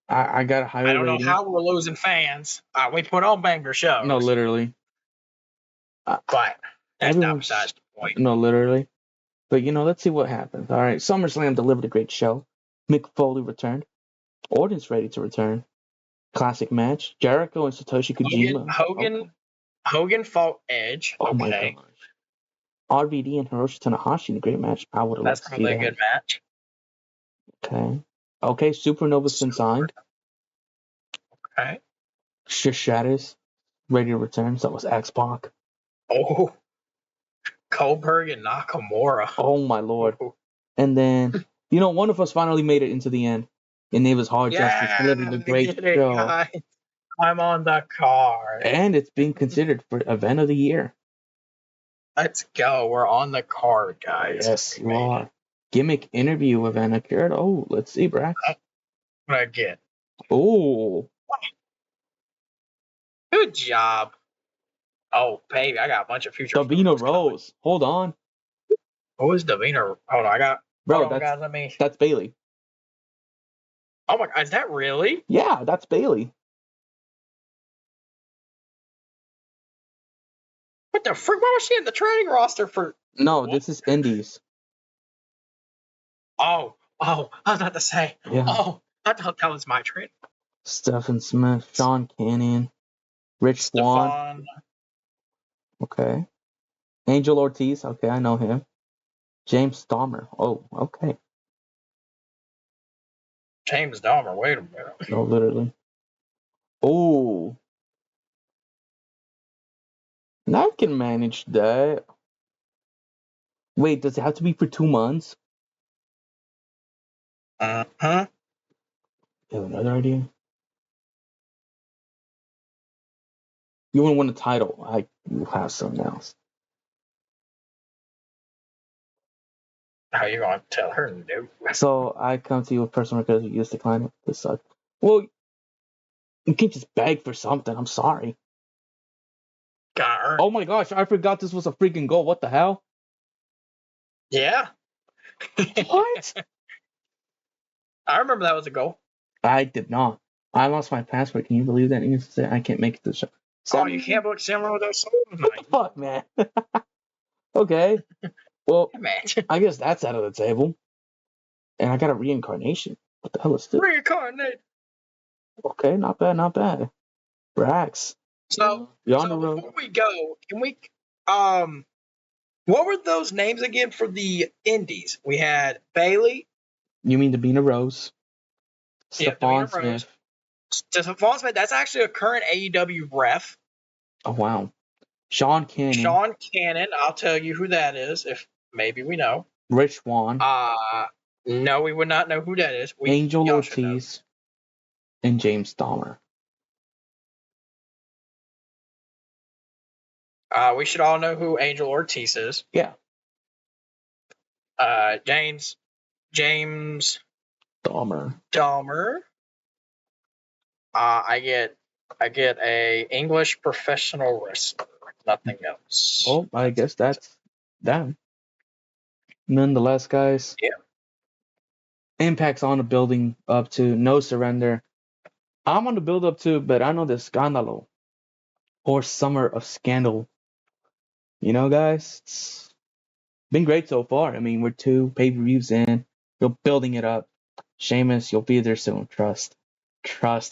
[SPEAKER 1] I got a higher rating.
[SPEAKER 2] I don't know how we're losing fans. We put on banger shows.
[SPEAKER 1] No, literally.
[SPEAKER 2] But that's not besides the point.
[SPEAKER 1] No, literally. But, let's see what happens. All right, SummerSlam delivered a great show. Mick Foley returned. Orton's ready to return. Classic match. Jericho and Satoshi Kojima.
[SPEAKER 2] Hogan fought Edge.
[SPEAKER 1] Oh, my gosh. RVD and Hiroshi Tanahashi in a great match. I would have
[SPEAKER 2] That's
[SPEAKER 1] loved to see
[SPEAKER 2] probably a
[SPEAKER 1] that.
[SPEAKER 2] good match.
[SPEAKER 1] Okay, Supernova's been signed.
[SPEAKER 2] Okay.
[SPEAKER 1] Shishatis ready to return. So was X-Pac.
[SPEAKER 2] Oh, Goldberg and Nakamura.
[SPEAKER 1] Oh my lord.
[SPEAKER 2] Ooh.
[SPEAKER 1] And then, one of us finally made it into the end. And it was Hard Justice delivering a great
[SPEAKER 2] we did it,
[SPEAKER 1] show.
[SPEAKER 2] guys. I'm on the card.
[SPEAKER 1] And it's being considered for event of the year.
[SPEAKER 2] Let's go. We're on the card, guys.
[SPEAKER 1] Yes, you are. Gimmick interview event occurred. Oh, let's see, Brax.
[SPEAKER 2] What I get?
[SPEAKER 1] Oh.
[SPEAKER 2] Good job. Oh, baby, I got a bunch of future.
[SPEAKER 1] Davina Rose. Hold on.
[SPEAKER 2] Who is Davina? Hold on,
[SPEAKER 1] Bro,
[SPEAKER 2] hold on, guys, let me.
[SPEAKER 1] That's Bailey.
[SPEAKER 2] Oh my God, is that really?
[SPEAKER 1] Yeah, that's Bailey.
[SPEAKER 2] What the frick? Why was she in the training roster for?
[SPEAKER 1] No, this is Indies.
[SPEAKER 2] Oh, I was about to say.
[SPEAKER 1] Yeah.
[SPEAKER 2] Oh, I thought that was my training.
[SPEAKER 1] Stephen Smith, Sean Cannon, Rich Swan. Okay. Angel Ortiz. Okay, I know him. James Dahmer. Oh, okay.
[SPEAKER 2] James Dahmer. Wait a minute.
[SPEAKER 1] No, literally. Oh. I can manage that. Wait, does it have to be for 2 months?
[SPEAKER 2] Uh-huh.
[SPEAKER 1] You have another idea? You want to win a title. I have something else.
[SPEAKER 2] How you gonna tell her no?
[SPEAKER 1] So I come to you with personal request. You just decline it. This sucks. Well, you can't just beg for something. I'm sorry.
[SPEAKER 2] Got her.
[SPEAKER 1] Oh my gosh, I forgot this was a freaking goal. What the hell?
[SPEAKER 2] Yeah.
[SPEAKER 1] What?
[SPEAKER 2] I remember that was a goal.
[SPEAKER 1] I did not. I lost my passport. Can you believe that? I can't make it to the show.
[SPEAKER 2] Oh, you can't book Samurai with those souls
[SPEAKER 1] What the fuck, man? Okay. Well, I guess that's out of the table. And I got a reincarnation. What the hell is this?
[SPEAKER 2] Reincarnate.
[SPEAKER 1] Okay, not bad, not bad. Brax.
[SPEAKER 2] So before we go, can we what were those names again for the indies? We had Bailey.
[SPEAKER 1] You mean Davina Rose?
[SPEAKER 2] Yeah,
[SPEAKER 1] Stephon Smith.
[SPEAKER 2] Stephon Smith, that's actually a current AEW ref.
[SPEAKER 1] Oh wow. Sean Cannon.
[SPEAKER 2] Sean Cannon, I'll tell you who that is, if maybe we know.
[SPEAKER 1] Rich Swan.
[SPEAKER 2] No, we would not know who that is.
[SPEAKER 1] Angel Ortiz. And James Dahmer.
[SPEAKER 2] We should all know who Angel Ortiz is.
[SPEAKER 1] Yeah.
[SPEAKER 2] James
[SPEAKER 1] Dahmer.
[SPEAKER 2] I get a English professional wrestler. Nothing else.
[SPEAKER 1] Oh, I guess that's them. Nonetheless, guys.
[SPEAKER 2] Yeah.
[SPEAKER 1] Impact's on the building up to No Surrender. I'm on the build up to, but I know the Scandalo. Or Summer of Scandal. Guys, it's been great so far. I mean, we're 2 pay-per-views in. We're building it up. Sheamus, you'll be there soon. Trust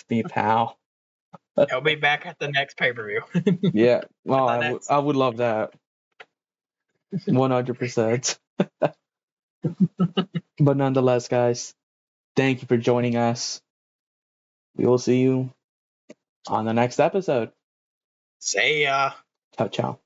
[SPEAKER 1] me, pal.
[SPEAKER 2] He'll be back at the next pay-per-view.
[SPEAKER 1] Yeah. Well, I would love that. 100%. But nonetheless, guys, thank you for joining us. We will see you on the next episode.
[SPEAKER 2] See ya.
[SPEAKER 1] Ciao, ciao.